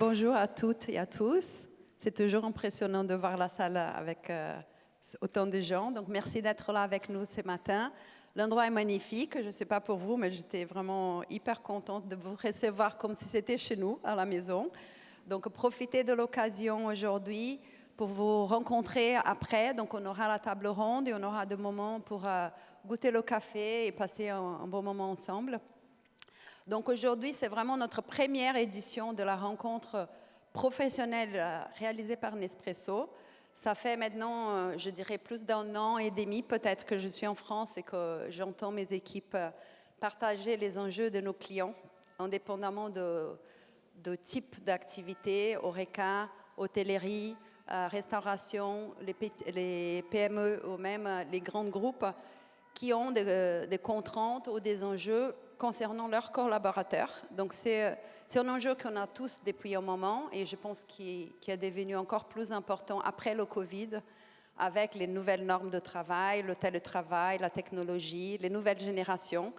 bonjour à toutes et à tous. C'est toujours impressionnant de voir la salle avec autant de gens. Donc, merci d'être là avec nous ce matin. L'endroit est magnifique. Je ne sais pas pour vous, mais j'étais vraiment hyper contente de vous recevoir comme si c'était chez nous, à la maison. Donc, profitez de l'occasion aujourd'hui pour vous rencontrer après. Donc, on aura la table ronde et on aura des moments pour goûter le café et passer un bon moment ensemble. Donc aujourd'hui, c'est vraiment notre première édition de la rencontre professionnelle réalisée par Nespresso. Ça fait maintenant, je dirais, plus d'un an et demi peut-être que je suis en France et que j'entends mes équipes partager les enjeux de nos clients, indépendamment de type d'activité, HoReCa, hôtellerie, restauration, les PME ou même les grands groupes qui ont des contraintes ou des enjeux concernant leurs collaborateurs. Donc, c'est un enjeu qu'on a tous depuis un moment et je pense qu'il est devenu encore plus important après le Covid avec les nouvelles normes de travail, le télétravail, la technologie, les nouvelles générations.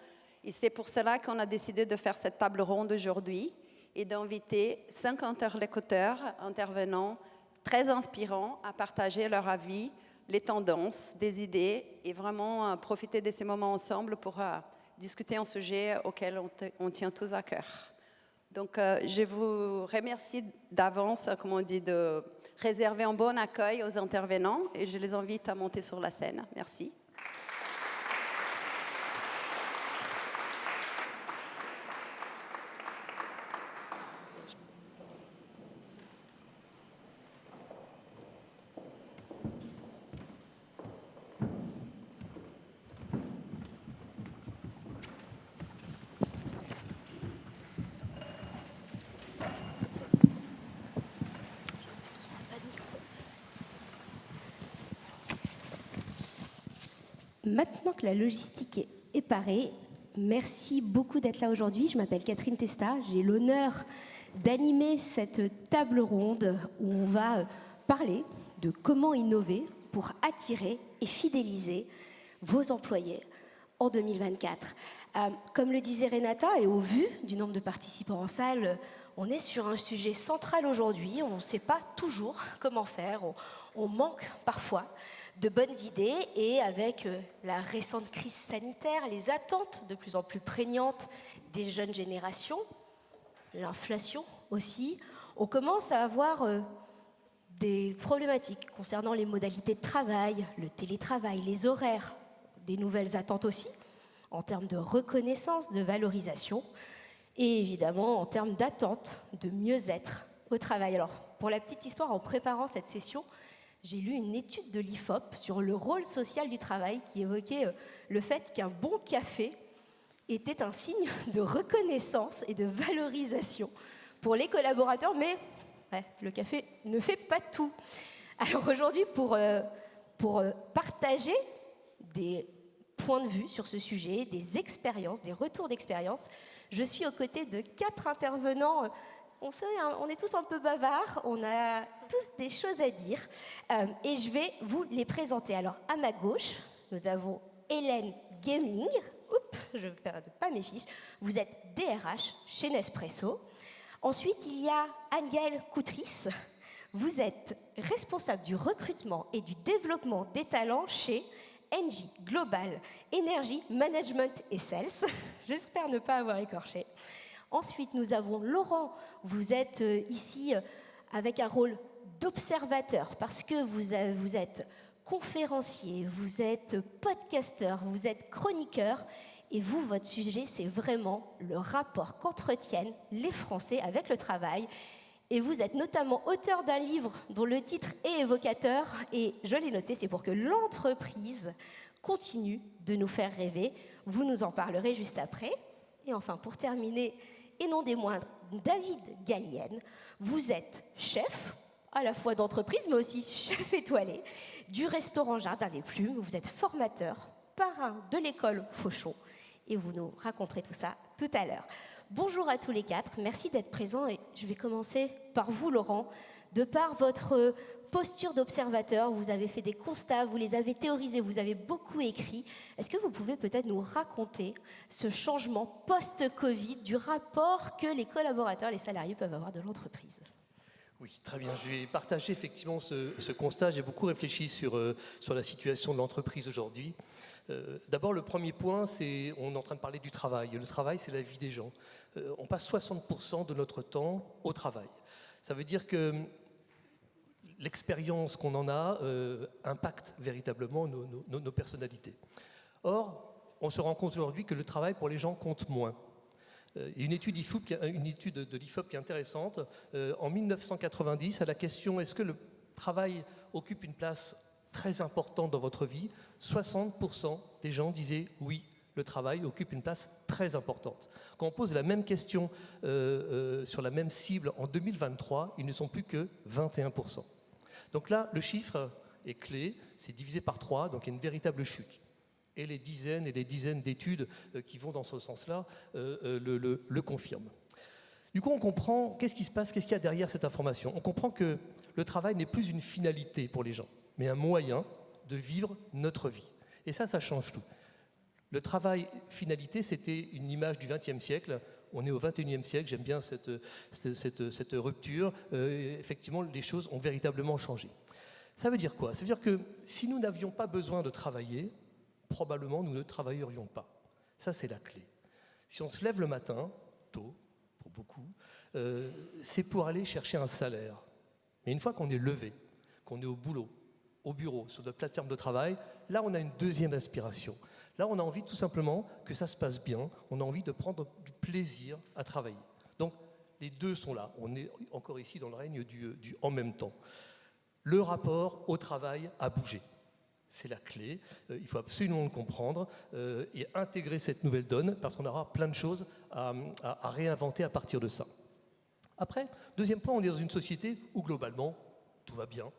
Et c'est pour cela qu'on a décidé de faire cette table ronde aujourd'hui et d'inviter 5 interlocuteurs intervenants très inspirants à partager leur avis, les tendances, des idées et vraiment profiter de ces moments ensemble pour discuter un sujet auquel on tient tous à cœur. Donc, je vous remercie d'avance, comme on dit, de réserver un bon accueil aux intervenants et je les invite à monter sur la scène. Merci. Maintenant que la logistique est parée, merci beaucoup d'être là aujourd'hui. Je m'appelle Catherine Testa. J'ai l'honneur d'animer cette table ronde où on va parler de comment innover pour attirer et fidéliser vos employés en 2024. Comme le disait Renata, et au vu du nombre de participants en salle, on est sur un sujet central aujourd'hui. On ne sait pas toujours comment faire. On manque parfois de bonnes idées et avec la récente crise sanitaire, les attentes de plus en plus prégnantes des jeunes générations, l'inflation aussi, on commence à avoir des problématiques concernant les modalités de travail, le télétravail, les horaires, des nouvelles attentes aussi en termes de reconnaissance, de valorisation et évidemment en termes d'attente, de mieux-être au travail. Alors, pour la petite histoire, en préparant cette session, j'ai lu une étude de l'IFOP sur le rôle social du travail qui évoquait le fait qu'un bon café était un signe de reconnaissance et de valorisation pour les collaborateurs, mais le café ne fait pas tout. Alors aujourd'hui, pour partager des points de vue sur ce sujet, des expériences, des retours d'expérience, je suis aux côtés de 4 intervenants. On est tous un peu bavards, on a tous des choses à dire et je vais vous les présenter. Alors, à ma gauche, nous avons Hélène Gemling. Oups, je ne perds pas mes fiches. Vous êtes DRH chez Nespresso. Ensuite, il y a Anne-Gaëlle Coutris. Vous êtes responsable du recrutement et du développement des talents chez Engie Global Energy Management et Sales. J'espère ne pas avoir écorché. Ensuite, nous avons Laurent. Vous êtes ici avec un rôle d'observateur parce que vous êtes conférencier, vous êtes podcasteur, vous êtes chroniqueur et vous, votre sujet, c'est vraiment le rapport qu'entretiennent les Français avec le travail. Et vous êtes notamment auteur d'un livre dont le titre est évocateur et je l'ai noté, c'est pour que l'entreprise continue de nous faire rêver. Vous nous en parlerez juste après. Et enfin, pour terminer, et non des moindres, David Gallienne, vous êtes chef, à la fois d'entreprise, mais aussi chef étoilé, du restaurant Jardin des Plumes. Vous êtes formateur, parrain de l'école Fauchon, et vous nous raconterez tout ça tout à l'heure. Bonjour à tous les 4, merci d'être présents, et je vais commencer par vous, Laurent. De par votre posture d'observateur, vous avez fait des constats, vous les avez théorisés, vous avez beaucoup écrit. Est-ce que vous pouvez peut-être nous raconter ce changement post-Covid du rapport que les collaborateurs, les salariés peuvent avoir de l'entreprise ? Oui, très bien. Je vais partager effectivement ce constat. J'ai beaucoup réfléchi sur la situation de l'entreprise aujourd'hui. D'abord, le premier point, c'est on est en train de parler du travail. Et le travail, c'est la vie des gens. On passe 60% de notre temps au travail. Ça veut dire que l'expérience qu'on en a impacte véritablement nos personnalités. Or, on se rend compte aujourd'hui que le travail pour les gens compte moins. Il y a une étude de l'IFOP qui est intéressante. En 1990, à la question « Est-ce que le travail occupe une place très importante dans votre vie ?» 60% des gens disaient « Oui, le travail occupe une place très importante ». Quand on pose la même question sur la même cible en 2023, ils ne sont plus que 21%. Donc là, le chiffre est clé, c'est divisé par 3, donc il y a une véritable chute. Et les dizaines d'études qui vont dans ce sens-là le confirment. Du coup, on comprend qu'est-ce qui se passe, qu'est-ce qu'il y a derrière cette information. On comprend que le travail n'est plus une finalité pour les gens, mais un moyen de vivre notre vie. Et ça change tout. Le travail, finalité, c'était une image du XXe siècle. On est au XXIe siècle, j'aime bien cette rupture. Effectivement, les choses ont véritablement changé. Ça veut dire quoi? Ça veut dire que si nous n'avions pas besoin de travailler, probablement nous ne travaillerions pas. Ça, c'est la clé. Si on se lève le matin, tôt, pour beaucoup, c'est pour aller chercher un salaire. Mais une fois qu'on est levé, qu'on est au boulot, au bureau, sur notre plateforme de travail, là, on a une deuxième aspiration. Là, on a envie tout simplement que ça se passe bien, on a envie de prendre du plaisir à travailler. Donc, les deux sont là. On est encore ici dans le règne du en même temps. Le rapport au travail a bougé. C'est la clé, il faut absolument le comprendre et intégrer cette nouvelle donne parce qu'on aura plein de choses à réinventer à partir de ça. Après, deuxième point, on est dans une société où globalement, tout va bien.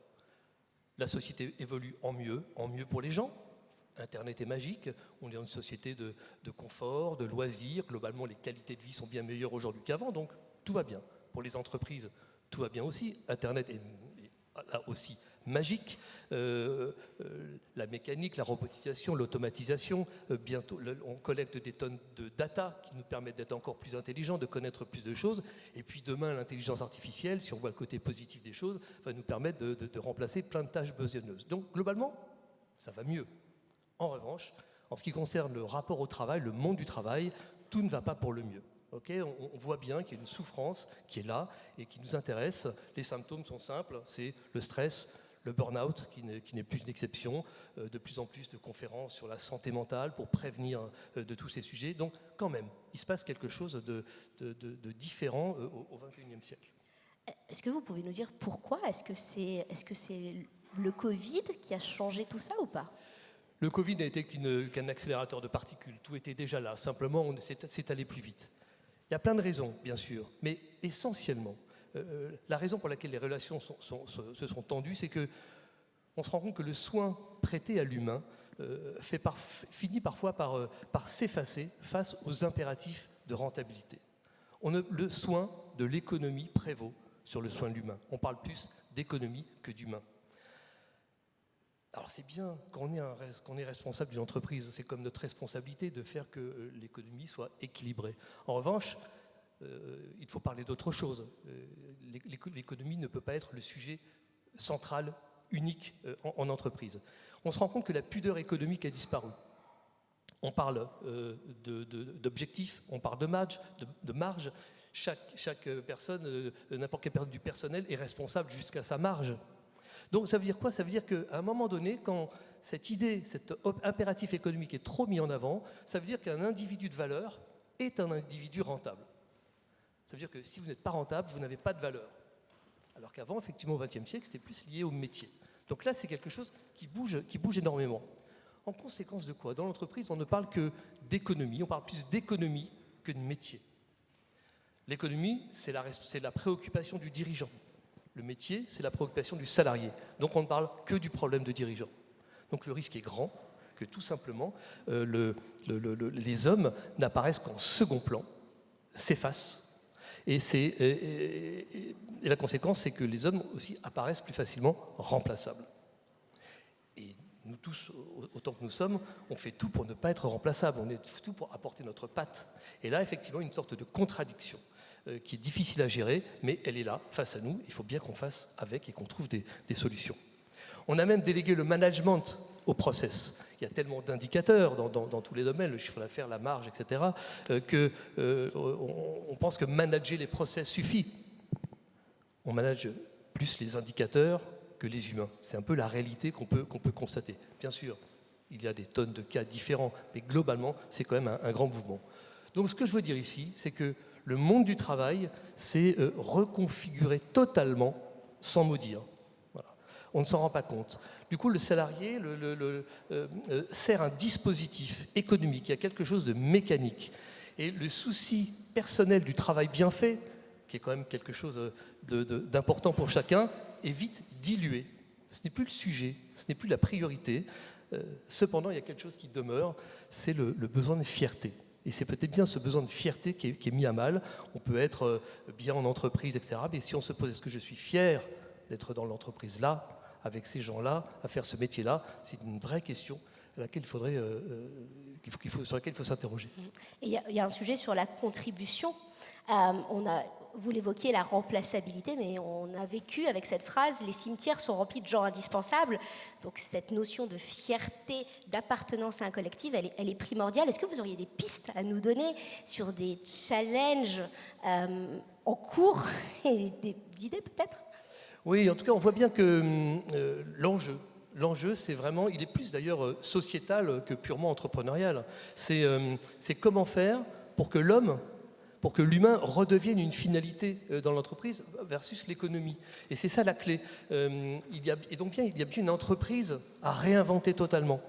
La société évolue en mieux pour les gens. Internet est magique, on est dans une société de confort, de loisirs. Globalement, les qualités de vie sont bien meilleures aujourd'hui qu'avant, donc tout va bien. Pour les entreprises, tout va bien aussi. Internet est là aussi magique, la mécanique, la robotisation, l'automatisation, bientôt on collecte des tonnes de data qui nous permettent d'être encore plus intelligents, de connaître plus de choses, et puis demain l'intelligence artificielle, si on voit le côté positif des choses, va nous permettre de remplacer plein de tâches besogneuses. Donc globalement, ça va mieux. En revanche, en ce qui concerne le rapport au travail, le monde du travail, tout ne va pas pour le mieux. Okay, on voit bien qu'il y a une souffrance qui est là et qui nous intéresse. Les symptômes sont simples, c'est le stress, le burn-out qui n'est plus une exception, de plus en plus de conférences sur la santé mentale pour prévenir de tous ces sujets. Donc quand même, il se passe quelque chose de différent au XXIe siècle. Est-ce que vous pouvez nous dire pourquoi? Est-ce que c'est le Covid qui a changé tout ça ou pas? Le Covid n'a été qu'un accélérateur de particules. Tout était déjà là. Simplement, c'est allé plus vite. Il y a plein de raisons, bien sûr, mais essentiellement, la raison pour laquelle les relations se sont tendues, c'est qu'on se rend compte que le soin prêté à l'humain finit parfois par s'effacer face aux impératifs de rentabilité. Le soin de l'économie prévaut sur le soin de l'humain. On parle plus d'économie que d'humain. Alors c'est bien qu'on est responsable d'une entreprise, c'est comme notre responsabilité de faire que l'économie soit équilibrée. En revanche, il faut parler d'autre chose. L'économie ne peut pas être le sujet central, unique en entreprise. On se rend compte que la pudeur économique a disparu. On parle d'objectifs, on parle de marge. Chaque personne, n'importe quelle personne du personnel est responsable jusqu'à sa marge. Donc ça veut dire quoi? Ça veut dire qu'à un moment donné, quand cette idée, cet impératif économique est trop mis en avant, ça veut dire qu'un individu de valeur est un individu rentable. Ça veut dire que si vous n'êtes pas rentable, vous n'avez pas de valeur. Alors qu'avant, effectivement, au XXe siècle, c'était plus lié au métier. Donc là, c'est quelque chose qui bouge énormément. En conséquence de quoi? Dans l'entreprise, on ne parle que d'économie, on parle plus d'économie que de métier. L'économie, c'est la préoccupation du dirigeant. Le métier, c'est la préoccupation du salarié. Donc on ne parle que du problème de dirigeant. Donc le risque est grand que tout simplement les hommes n'apparaissent qu'en second plan, s'effacent. Et la conséquence, c'est que les hommes aussi apparaissent plus facilement remplaçables. Et nous tous, autant que nous sommes, on fait tout pour ne pas être remplaçables. On fait tout pour apporter notre patte. Et là, effectivement, une sorte de contradiction qui est difficile à gérer, mais elle est là, face à nous. Il faut bien qu'on fasse avec et qu'on trouve des solutions. On a même délégué le management au process. Il y a tellement d'indicateurs dans tous les domaines, le chiffre d'affaires, la marge, etc., qu'on pense que manager les process suffit. On manage plus les indicateurs que les humains. C'est un peu la réalité qu'on peut constater. Bien sûr, il y a des tonnes de cas différents, mais globalement, c'est quand même un grand mouvement. Donc ce que je veux dire ici, c'est que le monde du travail s'est reconfiguré totalement sans mot dire. Voilà. On ne s'en rend pas compte. Du coup, le salarié sert un dispositif économique, il y a quelque chose de mécanique. Et le souci personnel du travail bien fait, qui est quand même quelque chose d'important pour chacun, est vite dilué. Ce n'est plus le sujet, ce n'est plus la priorité. Cependant, il y a quelque chose qui demeure, c'est le besoin de fierté. Et c'est peut-être bien ce besoin de fierté qui est mis à mal. On peut être bien en entreprise, etc. Mais si on se pose, est-ce que je suis fier d'être dans l'entreprise-là, avec ces gens-là, à faire ce métier-là, c'est une vraie question à laquelle sur laquelle il faut s'interroger. Il y a un sujet sur la contribution. Vous l'évoquiez, la remplaçabilité, mais on a vécu avec cette phrase, les cimetières sont remplis de gens indispensables. Donc cette notion de fierté, d'appartenance à un collectif, elle est primordiale. Est-ce que vous auriez des pistes à nous donner sur des challenges en cours et des idées peut-être ? Oui, en tout cas, on voit bien que l'enjeu, c'est vraiment, il est plus d'ailleurs sociétal que purement entrepreneurial. C'est comment faire pour que l'humain redevienne une finalité dans l'entreprise versus l'économie. Et c'est ça la clé. Il y a bien une entreprise à réinventer totalement.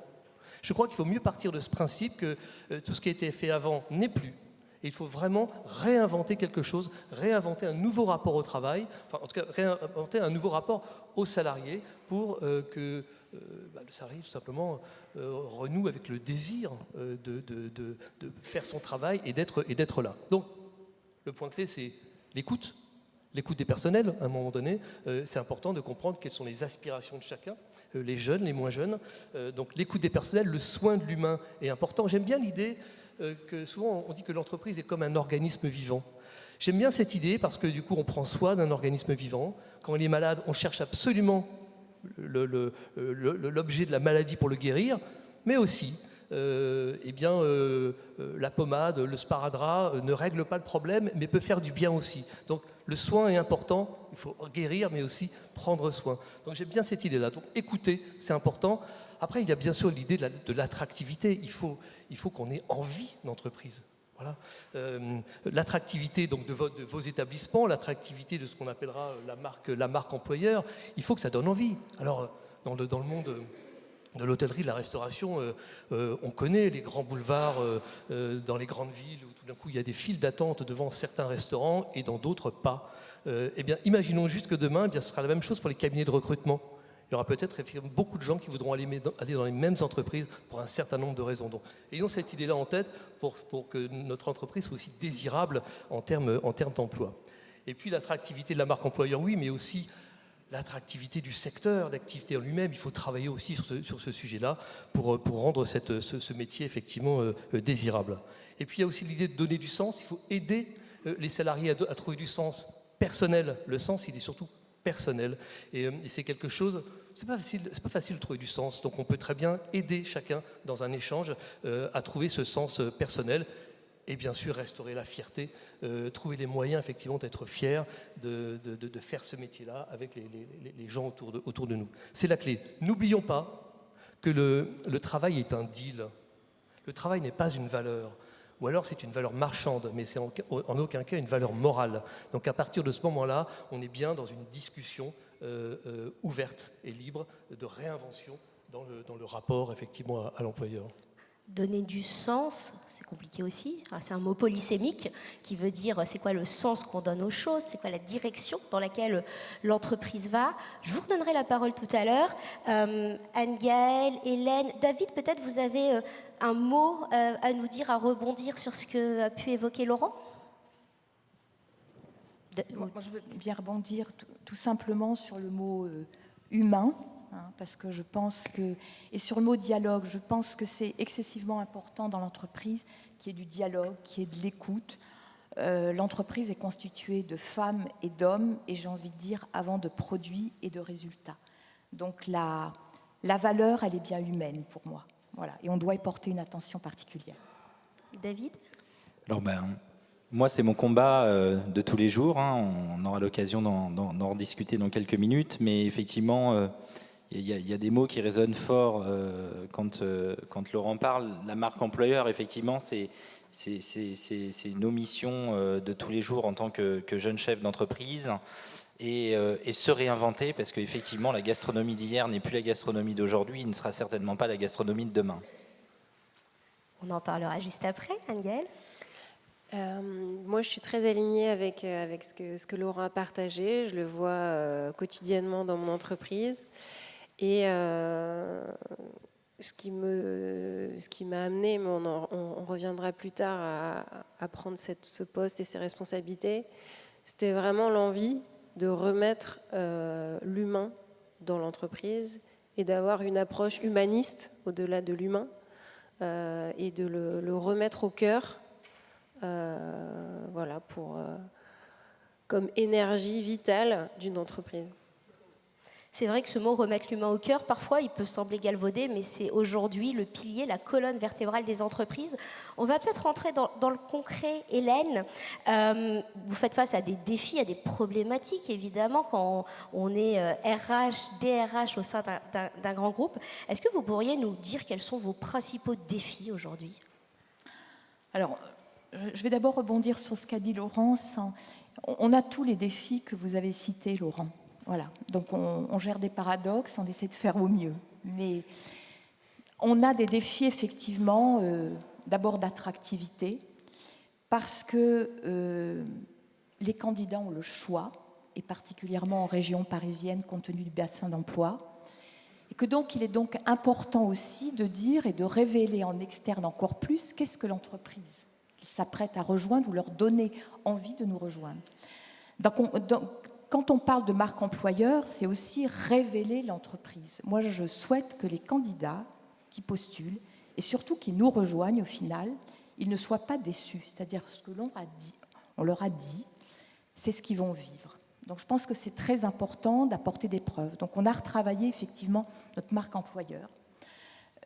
Je crois qu'il faut mieux partir de ce principe que tout ce qui a été fait avant n'est plus. Et il faut vraiment réinventer quelque chose, réinventer un nouveau rapport au travail, enfin en tout cas réinventer un nouveau rapport aux salariés pour que le salarié tout simplement renoue avec le désir de faire son travail et d'être là. Donc le point clé, c'est l'écoute des personnels. À un moment donné, c'est important de comprendre quelles sont les aspirations de chacun, les jeunes, les moins jeunes. Donc l'écoute des personnels, le soin de l'humain est important. J'aime bien l'idée que souvent on dit que l'entreprise est comme un organisme vivant. J'aime bien cette idée parce que du coup on prend soin d'un organisme vivant. Quand il est malade, on cherche absolument l'objet de la maladie pour le guérir, mais aussi la pommade, le sparadrap ne règle pas le problème, mais peut faire du bien aussi. Donc le soin est important, il faut guérir, mais aussi prendre soin. Donc j'aime bien cette idée-là. Donc écouter, c'est important. Après, il y a bien sûr l'idée de l'attractivité. Il faut qu'on ait envie d'entreprise. Voilà. L'attractivité donc de vos établissements, l'attractivité de ce qu'on appellera la marque employeur, il faut que ça donne envie. Alors, dans le monde de l'hôtellerie, de la restauration, on connaît les grands boulevards dans les grandes villes où tout d'un coup il y a des files d'attente devant certains restaurants et dans d'autres pas. Eh bien, imaginons juste que demain, ce sera la même chose pour les cabinets de recrutement. Il y aura peut-être beaucoup de gens qui voudront aller dans les mêmes entreprises pour un certain nombre de raisons. Donc, ayons cette idée-là en tête pour que notre entreprise soit aussi désirable en termes d'emploi. Et puis l'attractivité de la marque employeur, oui, mais aussi l'attractivité du secteur d'activité en lui-même. Il faut travailler aussi sur ce sujet-là pour rendre ce métier effectivement désirable. Et puis il y a aussi l'idée de donner du sens. Il faut aider les salariés à trouver du sens personnel. Le sens, il est surtout personnel. Et c'est quelque chose... C'est pas facile de trouver du sens, donc on peut très bien aider chacun dans un échange à trouver ce sens personnel et bien sûr restaurer la fierté, trouver les moyens effectivement d'être fier de faire ce métier-là avec les gens autour de nous. C'est la clé. N'oublions pas que le travail est un deal. Le travail n'est pas une valeur. Ou alors c'est une valeur marchande, mais c'est en aucun cas une valeur morale. Donc à partir de ce moment-là, on est bien dans une discussion ouverte et libre de réinvention dans le rapport effectivement à l'employeur. Donner du sens, c'est compliqué aussi. C'est un mot polysémique qui veut dire c'est quoi le sens qu'on donne aux choses, c'est quoi la direction dans laquelle l'entreprise va. Je vous redonnerai la parole tout à l'heure. Anne-Gaëlle, Hélène, David, peut-être vous avez un mot à nous dire, à rebondir sur ce que a pu évoquer Laurent ? Moi, je veux bien rebondir tout simplement sur le mot humain. Parce que je pense que, et sur le mot dialogue, je pense que c'est excessivement important dans l'entreprise qu'il y ait du dialogue, qu'il y ait de l'écoute. L'entreprise est constituée de femmes et d'hommes, et j'ai envie de dire avant de produits et de résultats. Donc la valeur, elle est bien humaine pour moi. Voilà. Et on doit y porter une attention particulière. David ? Alors moi, c'est mon combat de tous les jours. On aura l'occasion d'en rediscuter dans quelques minutes. Mais effectivement, il y a des mots qui résonnent fort quand Laurent parle. La marque employeur, effectivement, c'est nos missions de tous les jours en tant que jeune chef d'entreprise. Et se réinventer, parce qu'effectivement, la gastronomie d'hier n'est plus la gastronomie d'aujourd'hui, il ne sera certainement pas la gastronomie de demain. On en parlera juste après, Anne-Gaëlle. Moi, je suis très alignée avec ce que Laurent a partagé. Je le vois quotidiennement dans mon entreprise. Et ce qui m'a amené, mais on reviendra plus tard à prendre ce poste et ces responsabilités, c'était vraiment l'envie de remettre l'humain dans l'entreprise et d'avoir une approche humaniste au-delà de l'humain et de le remettre au cœur. Voilà, comme énergie vitale d'une entreprise. C'est vrai que ce mot « remettre l'humain au cœur », parfois, il peut sembler galvaudé, mais c'est aujourd'hui le pilier, la colonne vertébrale des entreprises. On va peut-être rentrer dans le concret. Hélène, vous faites face à des défis, à des problématiques, évidemment, quand on est RH, DRH au sein d'un grand groupe. Est-ce que vous pourriez nous dire quels sont vos principaux défis aujourd'hui ? Alors, je vais d'abord rebondir sur ce qu'a dit Laurence. On a tous les défis que vous avez cités, Laurent. Voilà. Donc on gère des paradoxes, on essaie de faire au mieux. Mais on a des défis effectivement, d'abord d'attractivité, parce que les candidats ont le choix, et particulièrement en région parisienne compte tenu du bassin d'emploi, et que donc il est donc important aussi de dire et de révéler en externe encore plus qu'est-ce que l'entreprise qui s'apprête à rejoindre ou leur donner envie de nous rejoindre. Quand on parle de marque employeur, c'est aussi révéler l'entreprise. Moi, je souhaite que les candidats qui postulent, et surtout qui nous rejoignent au final, ils ne soient pas déçus. C'est-à-dire ce que on leur a dit, c'est ce qu'ils vont vivre. Donc je pense que c'est très important d'apporter des preuves. Donc on a retravaillé effectivement notre marque employeur.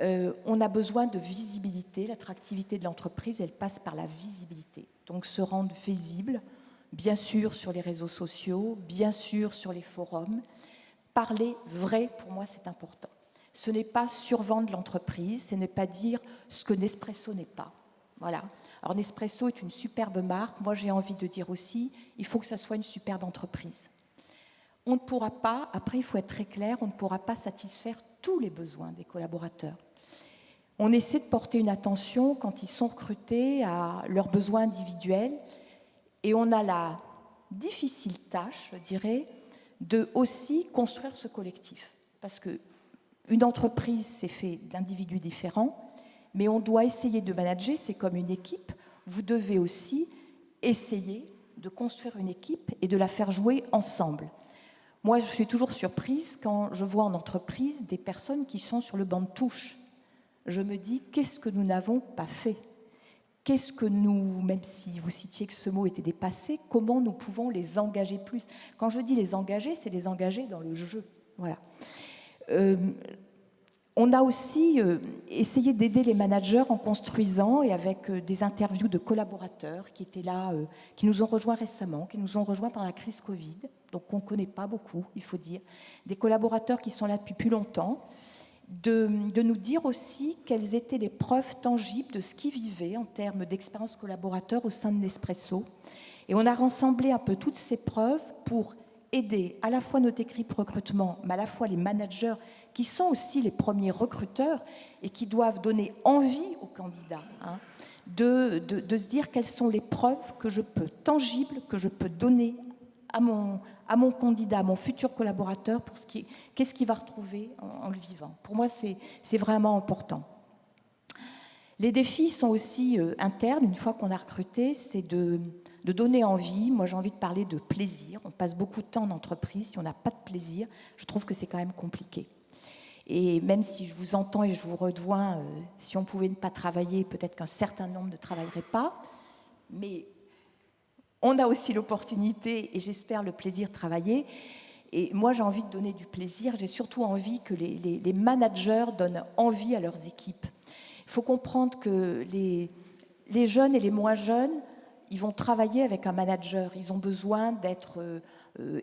On a besoin de visibilité. L'attractivité de l'entreprise, elle passe par la visibilité. Donc se rendre visible, bien sûr sur les réseaux sociaux, bien sûr sur les forums. Parler vrai, pour moi, c'est important. Ce n'est pas survendre l'entreprise, ce n'est pas dire ce que Nespresso n'est pas. Voilà. Alors Nespresso est une superbe marque. Moi, j'ai envie de dire aussi, il faut que ça soit une superbe entreprise. On ne pourra pas, après il faut être très clair, on ne pourra pas satisfaire tous les besoins des collaborateurs. On essaie de porter une attention quand ils sont recrutés à leurs besoins individuels. Et on a la difficile tâche, je dirais, de aussi construire ce collectif. Parce qu'une entreprise, c'est fait d'individus différents, mais on doit essayer de manager, c'est comme une équipe. Vous devez aussi essayer de construire une équipe et de la faire jouer ensemble. Moi, je suis toujours surprise quand je vois en entreprise des personnes qui sont sur le banc de touche. Je me dis, qu'est-ce que nous n'avons pas fait ? Qu'est-ce que nous, même si vous citiez que ce mot était dépassé, comment nous pouvons les engager plus ? Quand je dis les engager, c'est les engager dans le jeu. Voilà. On a aussi essayé d'aider les managers en construisant et avec des interviews de collaborateurs qui étaient là, qui nous ont rejoints récemment, qui nous ont rejoints pendant la crise Covid, donc on ne connaît pas beaucoup, il faut dire, des collaborateurs qui sont là depuis plus longtemps, de nous dire aussi quelles étaient les preuves tangibles de ce qu'ils vivaient en termes d'expérience collaborateur au sein de Nespresso. Et on a rassemblé un peu toutes ces preuves pour aider à la fois notre équipe recrutement, mais à la fois les managers qui sont aussi les premiers recruteurs et qui doivent donner envie aux candidats de se dire quelles sont les preuves tangibles que je peux donner à mon candidat, à mon futur collaborateur, pour qu'est-ce qu'il va retrouver en le vivant. Pour moi, c'est vraiment important. Les défis sont aussi internes. Une fois qu'on a recruté, c'est de donner envie. Moi, j'ai envie de parler de plaisir. On passe beaucoup de temps en entreprise. Si on n'a pas de plaisir, je trouve que c'est quand même compliqué. Et même si je vous entends et je vous rejoins, si on pouvait ne pas travailler, peut-être qu'un certain nombre ne travailleraient pas. Mais On a aussi l'opportunité, et j'espère le plaisir de travailler. Et moi, j'ai envie de donner du plaisir. J'ai surtout envie que les managers donnent envie à leurs équipes. Il faut comprendre que les jeunes et les moins jeunes, ils vont travailler avec un manager. Ils ont besoin d'être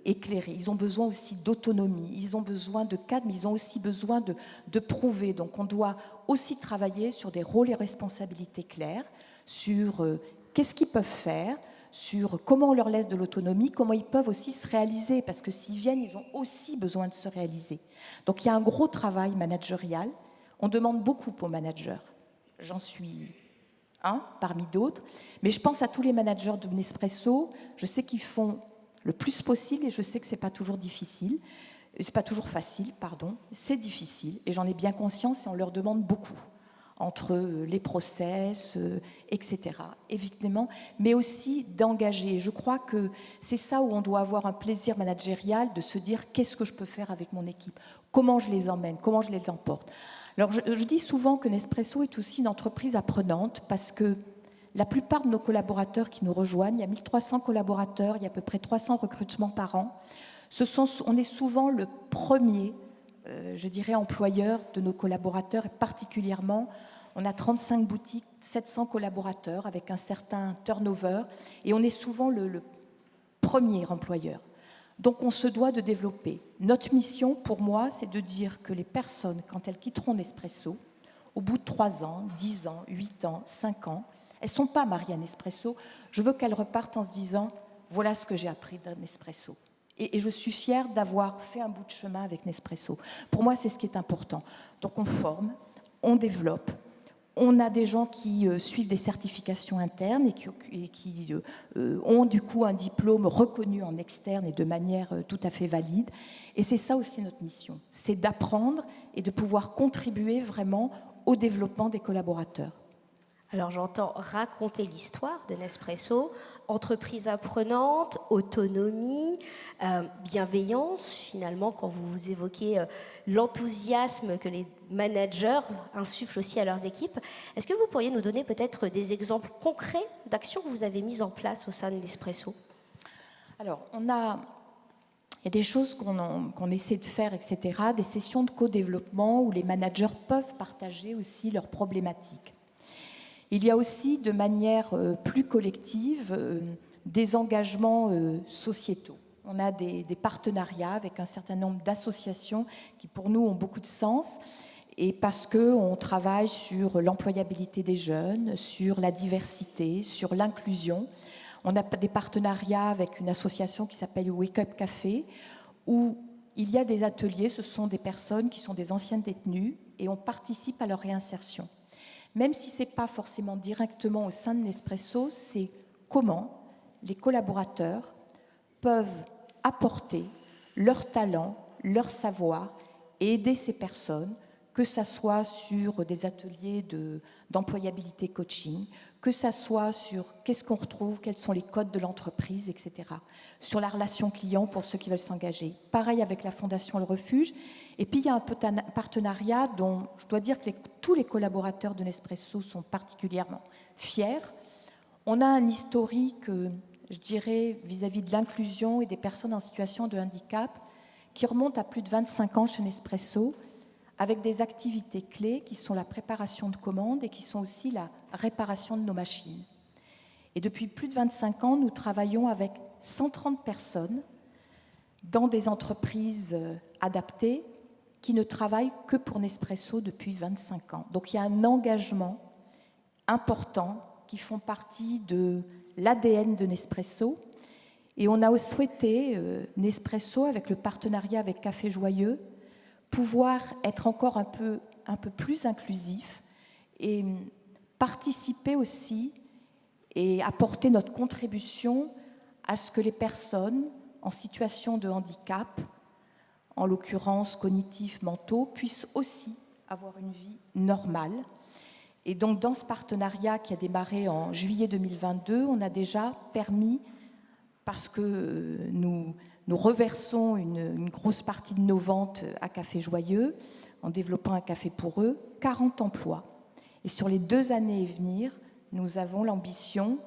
éclairés. Ils ont besoin aussi d'autonomie. Ils ont besoin de cadre, mais ils ont aussi besoin de prouver. Donc, on doit aussi travailler sur des rôles et responsabilités clairs, sur qu'est-ce qu'ils peuvent faire, sur comment on leur laisse de l'autonomie, comment ils peuvent aussi se réaliser, parce que s'ils viennent, ils ont aussi besoin de se réaliser. Donc il y a un gros travail managérial. On demande beaucoup aux managers. J'en suis un parmi d'autres, mais je pense à tous les managers de Nespresso. Je sais qu'ils font le plus possible et je sais que c'est pas toujours difficile. C'est pas toujours facile, pardon. C'est difficile et j'en ai bien conscience et on leur demande beaucoup. Entre les process, etc., évidemment, mais aussi d'engager. Je crois que c'est ça où on doit avoir un plaisir managérial de se dire qu'est-ce que je peux faire avec mon équipe, comment je les emmène, comment je les emporte. Alors je dis souvent que Nespresso est aussi une entreprise apprenante parce que la plupart de nos collaborateurs qui nous rejoignent, il y a 1300 collaborateurs, il y a à peu près 300 recrutements par an, on est souvent le premier je dirais, employeur de nos collaborateurs, et particulièrement, on a 35 boutiques, 700 collaborateurs avec un certain turnover, et on est souvent le premier employeur. Donc on se doit de développer. Notre mission, pour moi, c'est de dire que les personnes, quand elles quitteront Nespresso, au bout de 3 ans, 10 ans, 8 ans, 5 ans, elles ne sont pas mariées à Nespresso, je veux qu'elles repartent en se disant « voilà ce que j'ai appris d'un Nespresso ». Et je suis fière d'avoir fait un bout de chemin avec Nespresso. Pour moi, c'est ce qui est important. Donc on forme, on développe, on a des gens qui suivent des certifications internes et qui ont du coup un diplôme reconnu en externe et de manière tout à fait valide. Et c'est ça aussi notre mission, c'est d'apprendre et de pouvoir contribuer vraiment au développement des collaborateurs. Alors j'entends raconter l'histoire de Nespresso, entreprise apprenante, autonomie, bienveillance, finalement, quand vous évoquez l'enthousiasme que les managers insufflent aussi à leurs équipes. Est-ce que vous pourriez nous donner peut-être des exemples concrets d'actions que vous avez mises en place au sein de Nespresso ? Alors, il y a des choses qu'on essaie de faire, etc., des sessions de co-développement où les managers peuvent partager aussi leurs problématiques. Il y a aussi, de manière plus collective, des engagements sociétaux. On a des partenariats avec un certain nombre d'associations qui, pour nous, ont beaucoup de sens, et parce qu'on travaille sur l'employabilité des jeunes, sur la diversité, sur l'inclusion. On a des partenariats avec une association qui s'appelle Wake Up Café, où il y a des ateliers, ce sont des personnes qui sont des anciennes détenues, et on participe à leur réinsertion. Même si ce n'est pas forcément directement au sein de Nespresso, c'est comment les collaborateurs peuvent apporter leur talent, leur savoir et aider ces personnes, que ça soit sur des ateliers d'employabilité coaching, que ça soit sur qu'est-ce qu'on retrouve, quels sont les codes de l'entreprise, etc. Sur la relation client pour ceux qui veulent s'engager. Pareil avec la Fondation Le Refuge. Et puis il y a un partenariat dont je dois dire que tous les collaborateurs de Nespresso sont particulièrement fiers. On a un historique, je dirais, vis-à-vis de l'inclusion et des personnes en situation de handicap qui remonte à plus de 25 ans chez Nespresso, avec des activités clés qui sont la préparation de commandes et qui sont aussi la réparation de nos machines. Et depuis plus de 25 ans, nous travaillons avec 130 personnes dans des entreprises adaptées qui ne travaillent que pour Nespresso depuis 25 ans. Donc il y a un engagement important qui font partie de l'ADN de Nespresso. Et on a souhaité, Nespresso, avec le partenariat avec Café Joyeux, pouvoir être encore un peu plus inclusif et participer aussi et apporter notre contribution à ce que les personnes en situation de handicap, en l'occurrence cognitifs, mentaux, puissent aussi avoir une vie normale. Et donc dans ce partenariat qui a démarré en juillet 2022, on a déjà permis, parce que nous reversons une grosse partie de nos ventes à Café Joyeux, en développant un café pour eux, 40 emplois. Et sur les 2 années à venir, nous avons l'ambition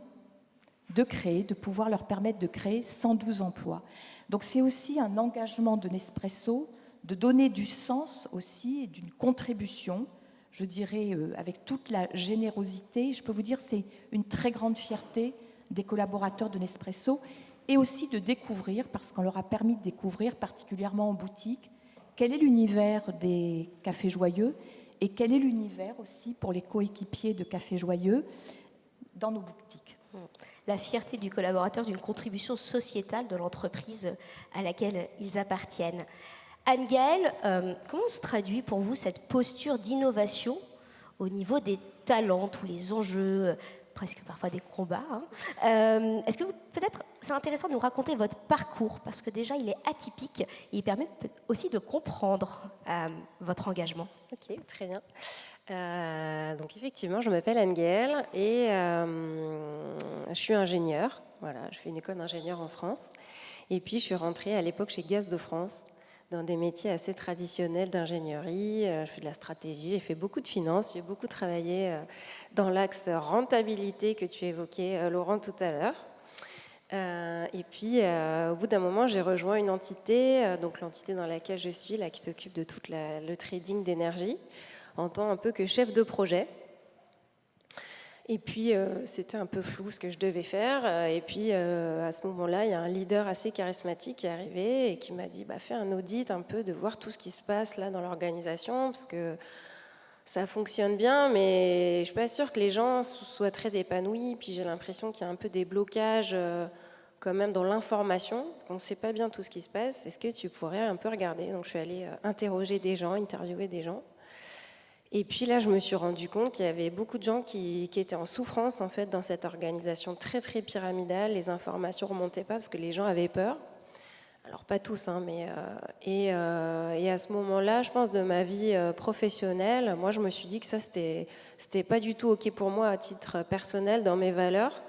de pouvoir leur permettre de créer 112 emplois. Donc c'est aussi un engagement de Nespresso de donner du sens aussi et d'une contribution, je dirais avec toute la générosité. Je peux vous dire c'est une très grande fierté des collaborateurs de Nespresso et aussi de découvrir, parce qu'on leur a permis de découvrir particulièrement en boutique, quel est l'univers des Cafés Joyeux et quel est l'univers aussi pour les coéquipiers de Cafés Joyeux dans nos boutiques. La fierté du collaborateur d'une contribution sociétale de l'entreprise à laquelle ils appartiennent. Anne-Gaëlle, comment se traduit pour vous cette posture d'innovation au niveau des talents, tous les enjeux, presque parfois des combats, hein. Est-ce que peut-être c'est intéressant de nous raconter votre parcours, parce que déjà il est atypique et il permet aussi de comprendre votre engagement. Ok, très bien. Donc effectivement, je m'appelle Anne-Gaëlle et je suis ingénieure. Voilà, je fais une école d'ingénieur en France. Et puis je suis rentrée à l'époque chez Gaz de France, dans des métiers assez traditionnels d'ingénierie. Je fais de la stratégie, j'ai fait beaucoup de finances, j'ai beaucoup travaillé dans l'axe rentabilité que tu évoquais, Laurent, tout à l'heure. Et puis, au bout d'un moment, j'ai rejoint une entité, donc l'entité dans laquelle je suis, là, qui s'occupe de tout le trading d'énergie, en tant un peu que chef de projet. Et puis, c'était un peu flou ce que je devais faire. Et puis, à ce moment-là, il y a un leader assez charismatique qui est arrivé et qui m'a dit fais un audit un peu, de voir tout ce qui se passe là dans l'organisation, parce que ça fonctionne bien, mais je ne suis pas sûre que les gens soient très épanouis. Puis j'ai l'impression qu'il y a un peu des blocages quand même dans l'information. On ne sait pas bien tout ce qui se passe. Est-ce que tu pourrais un peu regarder? Donc je suis allée interroger des gens, interviewer des gens. Et puis là, je me suis rendu compte qu'il y avait beaucoup de gens qui étaient en souffrance en fait dans cette organisation très très pyramidale. Les informations ne remontaient pas parce que les gens avaient peur. Alors pas tous, hein, mais et à ce moment-là, je pense de ma vie professionnelle, moi je me suis dit que ça c'était pas du tout ok pour moi à titre personnel dans mes valeurs,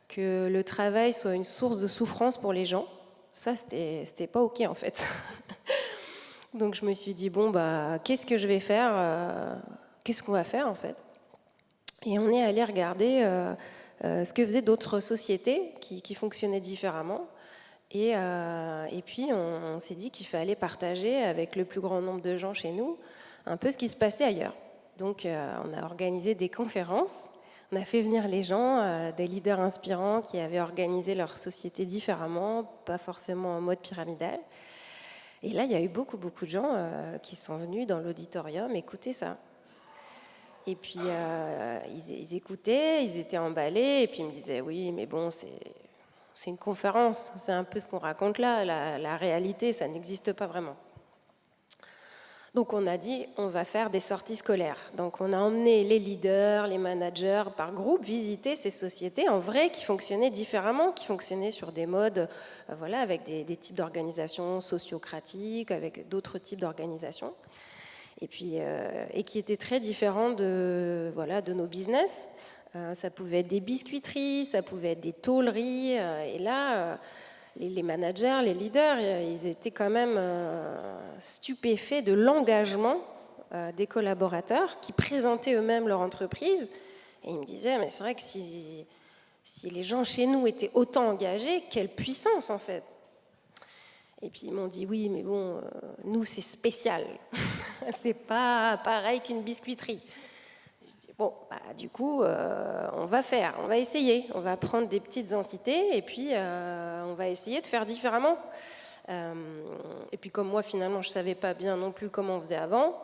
que le travail soit une source de souffrance pour les gens. Ça c'était pas ok en fait. Donc je me suis dit qu'est-ce que je vais faire, qu'est-ce qu'on va faire en fait. Et on est allé regarder ce que faisaient d'autres sociétés qui fonctionnaient différemment. Et puis on s'est dit qu'il fallait partager avec le plus grand nombre de gens chez nous un peu ce qui se passait ailleurs. Donc on a organisé des conférences, on a fait venir les gens, des leaders inspirants qui avaient organisé leur société différemment, pas forcément en mode pyramidal. Et là, il y a eu beaucoup de gens qui sont venus dans l'auditorium écouter ça. Et puis ils écoutaient, ils étaient emballés, et puis ils me disaient oui, mais bon, c'est une conférence, c'est un peu ce qu'on raconte là, la réalité, ça n'existe pas vraiment. Donc on a dit, on va faire des sorties scolaires. Donc on a emmené les leaders, les managers par groupe visiter ces sociétés en vrai qui fonctionnaient différemment, qui fonctionnaient sur des modes, avec des types d'organisations sociocratiques, avec d'autres types d'organisations, et puis et qui étaient très différents de nos business. Ça pouvait être des biscuiteries, ça pouvait être des tôleries. Et là, les managers, les leaders, ils étaient quand même stupéfaits de l'engagement des collaborateurs qui présentaient eux-mêmes leur entreprise. Et ils me disaient, mais c'est vrai que si les gens chez nous étaient autant engagés, quelle puissance en fait. Et puis ils m'ont dit, oui, mais bon, nous c'est spécial. C'est pas pareil qu'une biscuiterie. Bon, du coup, on va essayer. On va prendre des petites entités et puis on va essayer de faire différemment. Et puis comme moi, finalement, je ne savais pas bien non plus comment on faisait avant,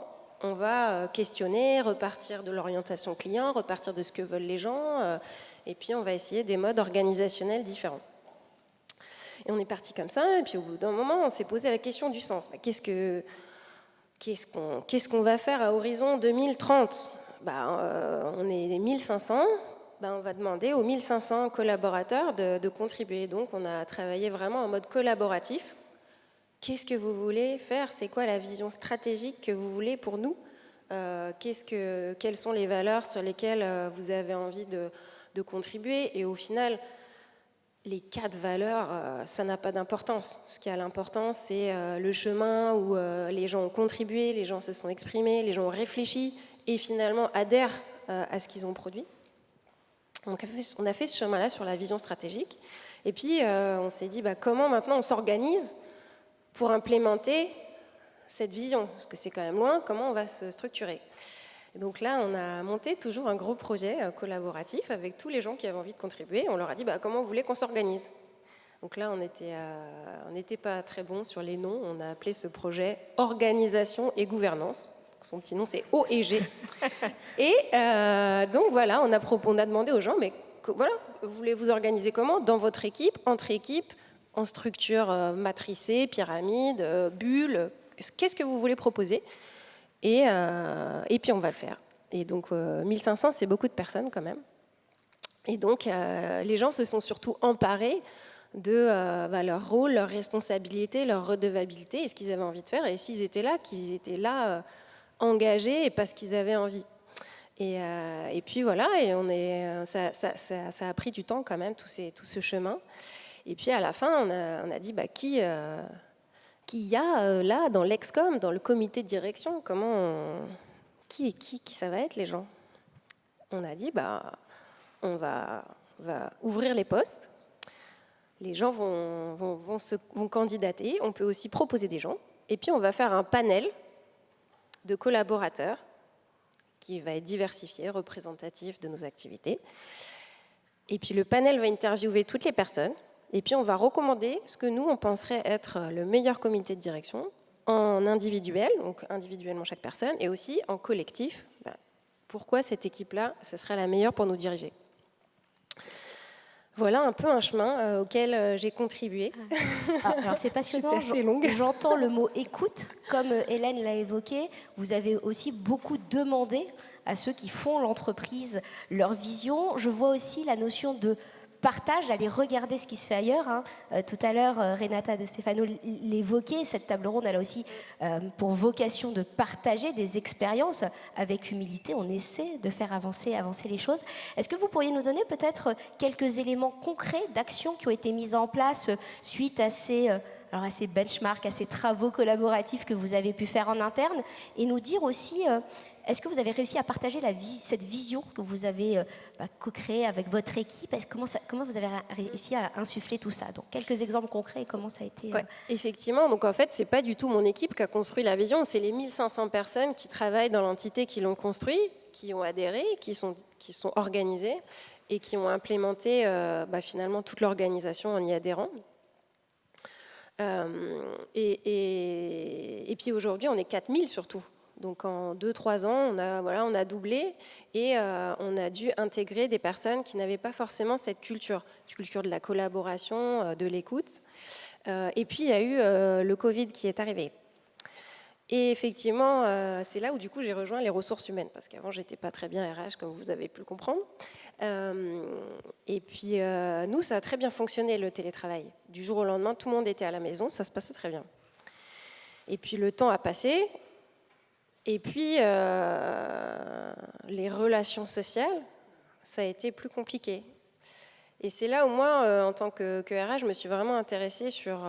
on va questionner, repartir de l'orientation client, repartir de ce que veulent les gens, et puis on va essayer des modes organisationnels différents. Et on est parti comme ça, et puis au bout d'un moment, on s'est posé la question du sens. Qu'est-ce qu'on va faire à horizon 2030 ? On est 1500, on va demander aux 1500 collaborateurs de contribuer. Donc on a travaillé vraiment en mode collaboratif. Qu'est-ce que vous voulez faire? C'est quoi la vision stratégique que vous voulez pour nous? Quelles sont les valeurs sur lesquelles vous avez envie de contribuer? Et au final, les 4 valeurs, ça n'a pas d'importance. Ce qui a l'importance, c'est le chemin où les gens ont contribué, les gens se sont exprimés, les gens ont réfléchi et finalement adhèrent à ce qu'ils ont produit. Donc on a fait ce chemin-là sur la vision stratégique. Et puis on s'est dit comment maintenant on s'organise pour implémenter cette vision, parce que c'est quand même loin, comment on va se structurer. Et donc là, on a monté toujours un gros projet collaboratif avec tous les gens qui avaient envie de contribuer. On leur a dit comment vous voulez qu'on s'organise. Donc là, on n'était pas très bon sur les noms. On a appelé ce projet Organisation et Gouvernance. Son petit nom, c'est OEG. Et donc voilà, on a demandé aux gens, mais voilà, vous voulez vous organiser comment? Dans votre équipe, entre équipes, en structure matricée, pyramide, bulle. Qu'est-ce que vous voulez proposer? Et puis on va le faire. Et donc 1500, c'est beaucoup de personnes quand même. Et donc les gens se sont surtout emparés de leur rôle, leur responsabilité, leur redevabilité et ce qu'ils avaient envie de faire. Et s'ils étaient là, qu'ils étaient là engagés et parce qu'ils avaient envie. Et puis voilà, et ça a pris du temps quand même, tout ce chemin. Et puis à la fin, on a dit qui y a là dans l'Excom, dans le comité de direction, qui ça va être les gens? On a dit on va ouvrir les postes, les gens vont candidater, on peut aussi proposer des gens, et puis on va faire un panel de collaborateurs qui va être diversifié, représentatif de nos activités. Et puis le panel va interviewer toutes les personnes, et puis on va recommander ce que nous, on penserait être le meilleur comité de direction en individuel, donc individuellement chaque personne, et aussi en collectif. Pourquoi cette équipe-là, ce serait la meilleure pour nous diriger? Voilà un peu un chemin auquel j'ai contribué. Alors c'est passionnant, j'entends le mot écoute, comme Hélène l'a évoqué, vous avez aussi beaucoup demandé à ceux qui font l'entreprise leur vision. Je vois aussi la notion de partage, aller regarder ce qui se fait ailleurs. Tout à l'heure, Renata De Stefano l'évoquait, cette table ronde, elle a aussi pour vocation de partager des expériences avec humilité. On essaie de faire avancer les choses. Est-ce que vous pourriez nous donner peut-être quelques éléments concrets d'actions qui ont été mises en place suite à ces benchmarks, à ces travaux collaboratifs que vous avez pu faire en interne, et nous dire aussi... Est-ce que vous avez réussi à partager cette vision que vous avez co-créée avec votre équipe? Comment vous avez réussi à insuffler tout ça? Donc, quelques exemples concrets et comment ça a été... Effectivement, donc en fait, ce n'est pas du tout mon équipe qui a construit la vision, c'est les 1500 personnes qui travaillent dans l'entité qui l'ont construit, qui ont adhéré, qui sont organisées et qui ont implémenté finalement toute l'organisation en y adhérant. Et puis aujourd'hui, on est 4000 surtout. Donc en 2-3 ans, on a doublé et on a dû intégrer des personnes qui n'avaient pas forcément cette culture de la collaboration, de l'écoute. Et puis il y a eu le Covid qui est arrivé. Et effectivement, c'est là où du coup j'ai rejoint les ressources humaines, parce qu'avant j'étais pas très bien RH, comme vous avez pu le comprendre. Et puis nous, ça a très bien fonctionné le télétravail. Du jour au lendemain, tout le monde était à la maison, ça se passait très bien. Et puis le temps a passé. Et puis, les relations sociales, ça a été plus compliqué. Et c'est là où moi, en tant que RH, je me suis vraiment intéressée sur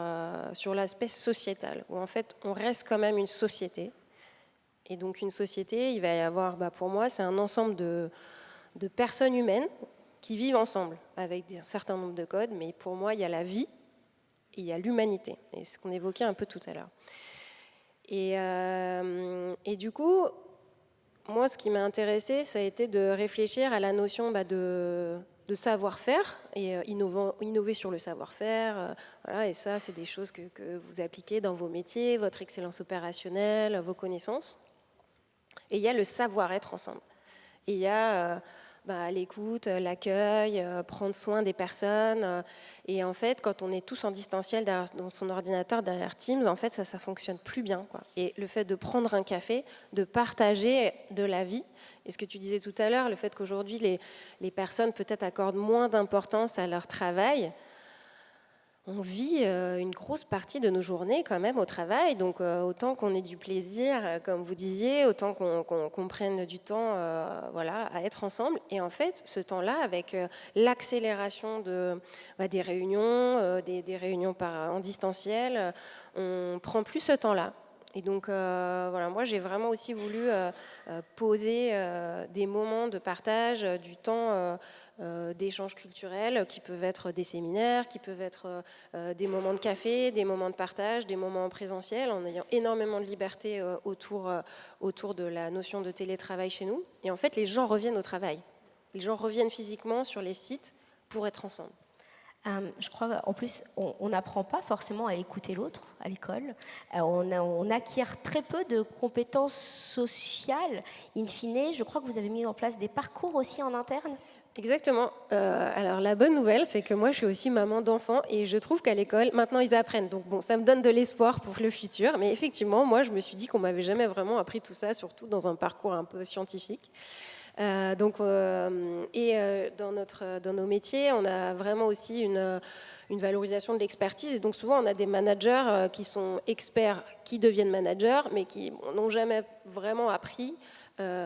l'aspect sociétal, où en fait, on reste quand même une société. Et donc, une société, il va y avoir, pour moi, c'est un ensemble de personnes humaines qui vivent ensemble, avec un certain nombre de codes. Mais pour moi, il y a la vie et il y a l'humanité. Et c'est ce qu'on évoquait un peu tout à l'heure. Et du coup, moi, ce qui m'a intéressée, ça a été de réfléchir à la notion de savoir-faire et innover sur le savoir-faire. Voilà, et ça, c'est des choses que vous appliquez dans vos métiers, votre excellence opérationnelle, vos connaissances. Et il y a le savoir-être ensemble. Et il y a l'écoute, l'accueil, prendre soin des personnes. Et en fait, quand on est tous en distanciel dans son ordinateur, derrière Teams, en fait, ça fonctionne plus bien, quoi. Et le fait de prendre un café, de partager de la vie, et ce que tu disais tout à l'heure, le fait qu'aujourd'hui, les personnes peut-être accordent moins d'importance à leur travail, on vit une grosse partie de nos journées quand même au travail, donc autant qu'on ait du plaisir, comme vous disiez, autant qu'on prenne du temps à être ensemble. Et en fait, ce temps-là, avec l'accélération des réunions, des réunions en distanciel, on prend plus ce temps-là. Et donc, moi, j'ai vraiment aussi voulu poser des moments de partage, du temps d'échanges culturels qui peuvent être des séminaires, qui peuvent être des moments de café, des moments de partage, des moments en présentiel, en ayant énormément de liberté autour de la notion de télétravail chez nous. Et en fait, les gens reviennent au travail. Les gens reviennent physiquement sur les sites pour être ensemble. Je crois qu'en plus, on n'apprend pas forcément à écouter l'autre à l'école. On acquiert très peu de compétences sociales. In fine, je crois que vous avez mis en place des parcours aussi en interne. Exactement. Alors la bonne nouvelle, c'est que moi je suis aussi maman d'enfants et je trouve qu'à l'école, maintenant ils apprennent. Donc bon, ça me donne de l'espoir pour le futur. Mais effectivement, moi je me suis dit qu'on m'avait jamais vraiment appris tout ça, surtout dans un parcours un peu scientifique. Dans nos métiers, on a vraiment aussi une valorisation de l'expertise. Et donc souvent, on a des managers qui sont experts, qui deviennent managers, mais qui n'ont jamais vraiment appris à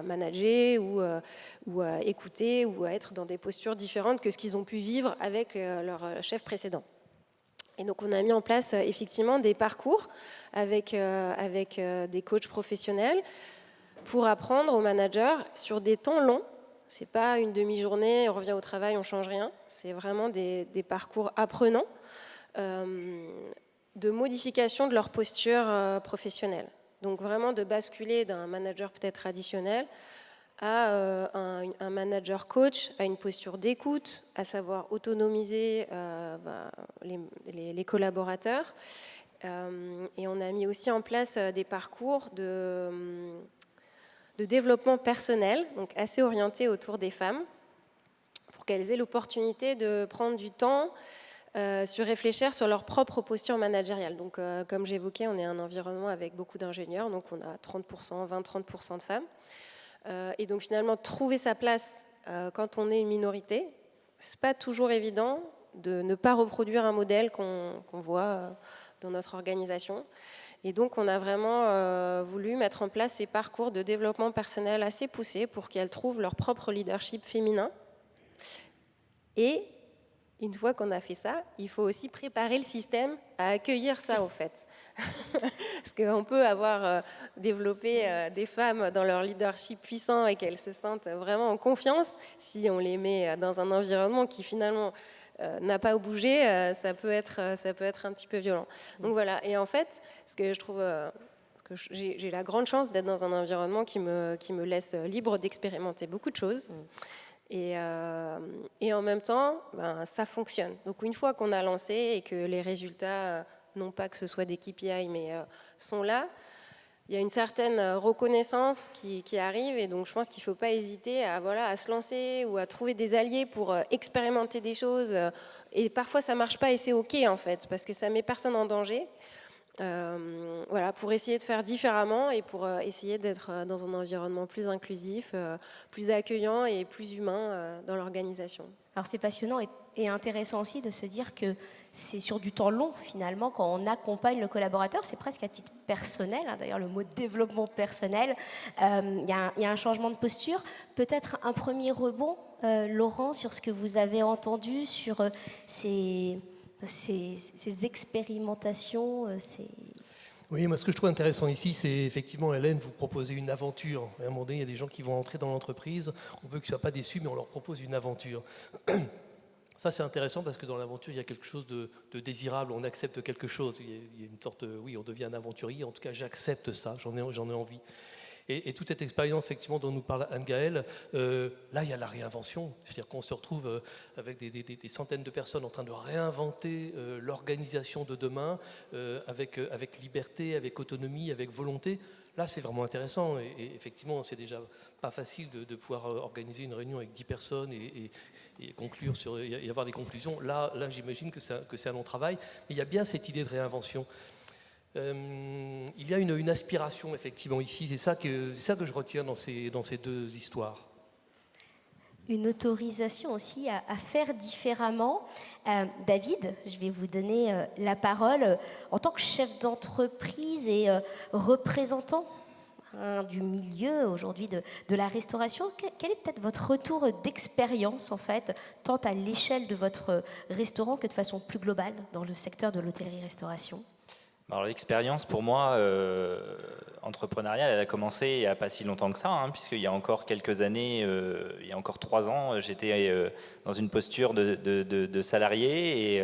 manager ou à écouter ou à être dans des postures différentes que ce qu'ils ont pu vivre avec leur chef précédent. Et donc on a mis en place effectivement des parcours avec des coachs professionnels pour apprendre aux managers sur des temps longs. C'est pas une demi-journée, on revient au travail, on change rien. C'est vraiment des parcours apprenants de modification de leur posture professionnelle. Donc vraiment de basculer d'un manager peut-être traditionnel à un manager coach, à une posture d'écoute, à savoir autonomiser les collaborateurs. Et on a mis aussi en place des parcours de développement personnel, donc assez orientés autour des femmes, pour qu'elles aient l'opportunité de prendre du temps sur réfléchir sur leur propre posture managériale. Donc, comme j'évoquais, on est un environnement avec beaucoup d'ingénieurs, donc on a 30%, 20-30% de femmes. Et donc finalement, trouver sa place quand on est une minorité, c'est pas toujours évident de ne pas reproduire un modèle qu'on voit dans notre organisation. Et donc on a vraiment voulu mettre en place ces parcours de développement personnel assez poussés pour qu'elles trouvent leur propre leadership féminin. Et une fois qu'on a fait ça, il faut aussi préparer le système à accueillir ça, au fait. Parce qu'on peut avoir développé des femmes dans leur leadership puissant et qu'elles se sentent vraiment en confiance. Si on les met dans un environnement qui finalement n'a pas bougé, ça peut être un petit peu violent. Donc voilà. Et en fait, ce que je trouve... j'ai la grande chance d'être dans un environnement qui me laisse libre d'expérimenter beaucoup de choses. Et en même temps, ça fonctionne. Donc une fois qu'on a lancé et que les résultats, non pas que ce soit des KPI, mais sont là, il y a une certaine reconnaissance qui arrive. Et donc je pense qu'il ne faut pas hésiter à se lancer ou à trouver des alliés pour expérimenter des choses. Et parfois ça ne marche pas et c'est OK en fait, parce que ça ne met personne en danger. Pour essayer de faire différemment et pour essayer d'être dans un environnement plus inclusif, plus accueillant et plus humain dans l'organisation. Alors c'est passionnant et intéressant aussi de se dire que c'est sur du temps long finalement quand on accompagne le collaborateur, c'est presque à titre personnel, d'ailleurs le mot développement personnel, il y a un changement de posture, peut-être un premier rebond, Laurent, sur ce que vous avez entendu sur ces expérimentations. Oui, moi ce que je trouve intéressant ici, c'est effectivement, Hélène, vous proposez une aventure. À un moment donné, il y a des gens qui vont entrer dans l'entreprise, on veut qu'ils ne soient pas déçus, mais on leur propose une aventure. Ça, c'est intéressant parce que dans l'aventure, il y a quelque chose de désirable, on accepte quelque chose. Il y a une sorte oui, on devient un aventurier, en tout cas, j'accepte ça, j'en ai envie. Et toute cette expérience, effectivement, dont nous parle Anne-Gaëlle, là, il y a la réinvention. C'est-à-dire qu'on se retrouve avec des centaines de personnes en train de réinventer l'organisation de demain avec liberté, avec autonomie, avec volonté. Là, c'est vraiment intéressant. Et effectivement, c'est déjà pas facile de pouvoir organiser une réunion avec 10 personnes et conclure et avoir des conclusions. Là j'imagine que c'est un long travail. Mais il y a bien cette idée de réinvention. Il y a une aspiration effectivement ici, c'est ça que je retiens dans ces deux histoires. Une autorisation aussi à faire différemment. David, je vais vous donner la parole en tant que chef d'entreprise et représentant du milieu aujourd'hui de la restauration. Quel est peut-être votre retour d'expérience en fait, tant à l'échelle de votre restaurant que de façon plus globale dans le secteur de l'hôtellerie-restauration ? Alors l'expérience pour moi entrepreneuriale, elle a commencé il n'y a pas si longtemps que ça, hein, puisqu'il y a encore quelques années, il y a encore 3 ans, j'étais dans une posture de salarié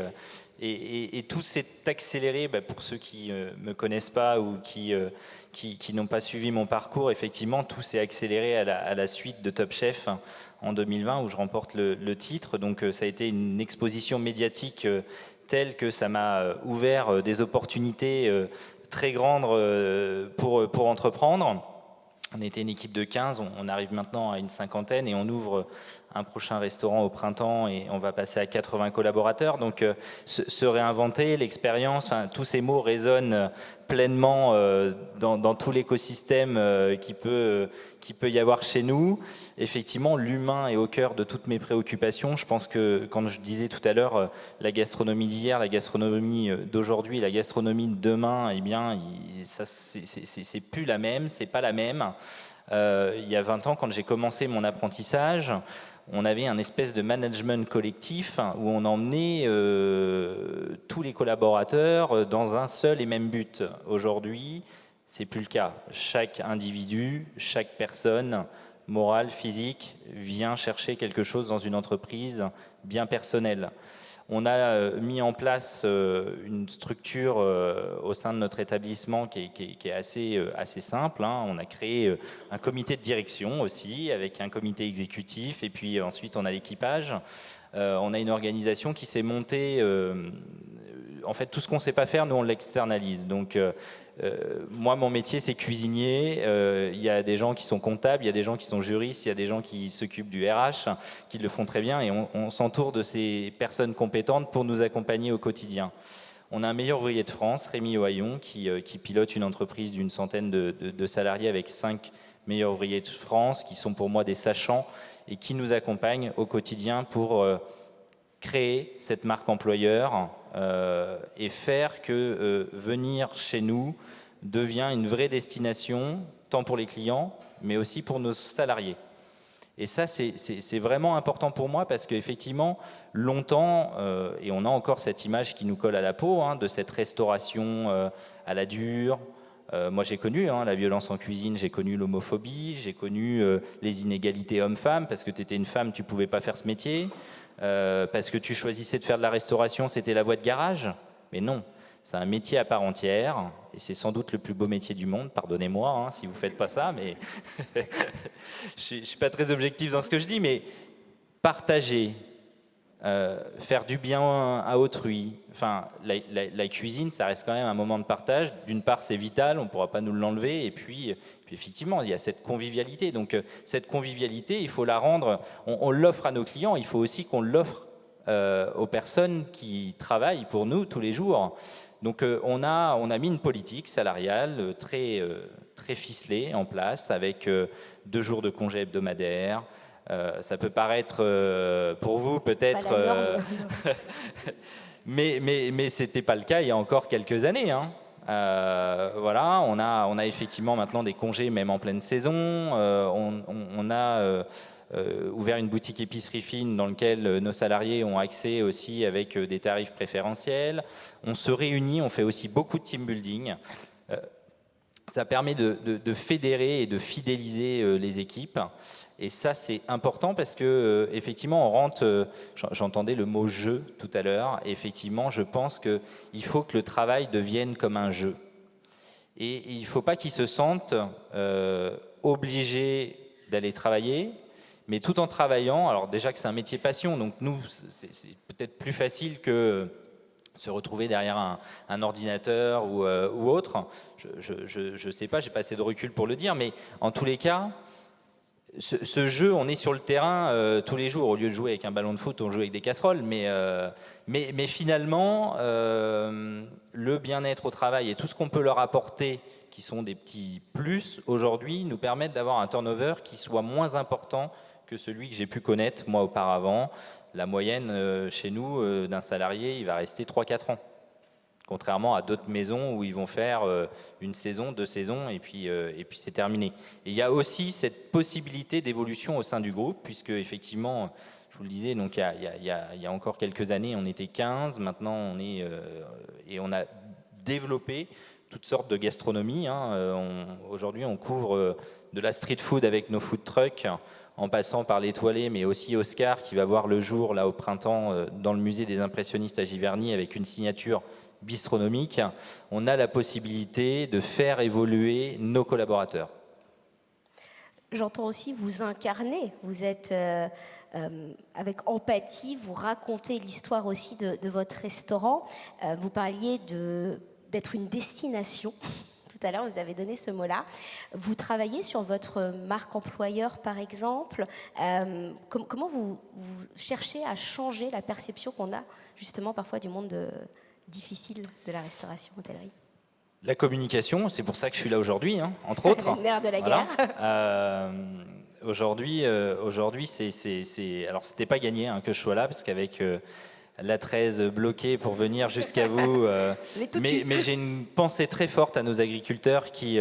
et tout s'est accéléré. Pour ceux qui me connaissent pas ou qui n'ont pas suivi mon parcours, effectivement, tout s'est accéléré à la suite de Top Chef en 2020 où je remporte le titre. Donc ça a été une exposition médiatique telle que ça m'a ouvert des opportunités très grandes pour entreprendre. On était une équipe de 15, on arrive maintenant à une cinquantaine et on ouvre un prochain restaurant au printemps et on va passer à 80 collaborateurs. Donc se réinventer, l'expérience, tous ces mots résonnent pleinement dans tout l'écosystème qui peut y avoir chez nous. Effectivement, l'humain est au cœur de toutes mes préoccupations. Je pense que, quand je disais tout à l'heure, la gastronomie d'hier, la gastronomie d'aujourd'hui, la gastronomie de demain, eh bien, c'est plus la même, c'est pas la même. Il y a 20 ans, quand j'ai commencé mon apprentissage, on avait un espèce de management collectif où on emmenait tous les collaborateurs dans un seul et même but. Aujourd'hui, c'est plus le cas. Chaque individu, chaque personne, morale, physique, vient chercher quelque chose dans une entreprise bien personnelle. On a mis en place une structure au sein de notre établissement qui est assez simple, hein. On a créé un comité de direction aussi, avec un comité exécutif, et puis ensuite on a l'équipage. On a une organisation qui s'est montée. En fait, tout ce qu'on ne sait pas faire, nous on l'externalise. Donc moi, mon métier, c'est cuisinier. Il y a des gens qui sont comptables, il y a des gens qui sont juristes, il y a des gens qui s'occupent du RH, qui le font très bien, et on s'entoure de ces personnes compétentes pour nous accompagner au quotidien. On a un meilleur ouvrier de France, Rémi Ohaillon, qui pilote une entreprise d'une centaine de salariés avec 5 meilleurs ouvriers de France, qui sont pour moi des sachants et qui nous accompagnent au quotidien pour créer cette marque employeur et faire que venir chez nous devient une vraie destination, tant pour les clients, mais aussi pour nos salariés. Et ça, c'est vraiment important pour moi parce qu'effectivement, longtemps, et on a encore cette image qui nous colle à la peau, hein, de cette restauration à la dure. Moi, j'ai connu la violence en cuisine, j'ai connu l'homophobie, j'ai connu les inégalités hommes-femmes, parce que tu étais une femme, tu ne pouvais pas faire ce métier. Parce que tu choisissais de faire de la restauration, c'était la voie de garage. Mais non, c'est un métier à part entière, et c'est sans doute le plus beau métier du monde, pardonnez-moi hein, si vous ne faites pas ça, mais je ne suis pas très objectif dans ce que je dis, mais partager, faire du bien à autrui, enfin, la cuisine, ça reste quand même un moment de partage. D'une part, c'est vital, on ne pourra pas nous l'enlever, et puis effectivement, il y a cette convivialité. Donc cette convivialité, il faut la rendre, on l'offre à nos clients, il faut aussi qu'on l'offre aux personnes qui travaillent pour nous tous les jours. Donc on a mis une politique salariale très ficelée en place, avec 2 jours de congé hebdomadaires. Ça peut paraître pour vous peut-être, mais c'était pas le cas il y a encore quelques années, hein. Voilà, on a effectivement maintenant des congés même en pleine saison. On a ouvert une boutique épicerie fine dans laquelle nos salariés ont accès aussi avec des tarifs préférentiels. On se réunit, on fait aussi beaucoup de team building. Ça permet de fédérer et de fidéliser les équipes. Et ça, c'est important parce que effectivement, on rentre. J'entendais le mot jeu tout à l'heure. Effectivement, je pense qu'il faut que le travail devienne comme un jeu. Et il ne faut pas qu'ils se sentent obligés d'aller travailler, mais tout en travaillant. Alors déjà que c'est un métier passion, donc nous, c'est peut-être plus facile que se retrouver derrière un ordinateur ou autre. Je ne sais pas, j'ai pas assez de recul pour le dire, mais en tous les cas, ce jeu, on est sur le terrain tous les jours. Au lieu de jouer avec un ballon de foot, on joue avec des casseroles. Mais finalement, le bien-être au travail et tout ce qu'on peut leur apporter, qui sont des petits plus aujourd'hui, nous permettent d'avoir un turnover qui soit moins important que celui que j'ai pu connaître moi auparavant. La moyenne chez nous d'un salarié, il va rester 3-4 ans. Contrairement à d'autres maisons où ils vont faire 1 saison, 2 saisons, et puis c'est terminé. Et il y a aussi cette possibilité d'évolution au sein du groupe, puisque effectivement, je vous le disais, donc il y a encore quelques années, on était 15, maintenant on est et on a développer toutes sortes de gastronomie. Aujourd'hui, on couvre de la street food avec nos food trucks, en passant par l'Étoilé, mais aussi Oscar, qui va voir le jour là au printemps dans le musée des impressionnistes à Giverny avec une signature bistronomique. On a la possibilité de faire évoluer nos collaborateurs. J'entends aussi vous incarner, vous êtes avec empathie, vous racontez l'histoire aussi de votre restaurant. Vous parliez d'être une destination. Tout à l'heure, vous avez donné ce mot-là. Vous travaillez sur votre marque employeur, par exemple. Comment vous cherchez à changer la perception qu'on a justement parfois du monde difficile de la restauration hôtellerie? La communication, c'est pour ça que je suis là aujourd'hui, entre autres. Le nerf de la guerre. Aujourd'hui, alors c'était pas gagné que je sois là, parce qu'avec la 13 bloquée pour venir jusqu'à vous, mais j'ai une pensée très forte à nos agriculteurs qui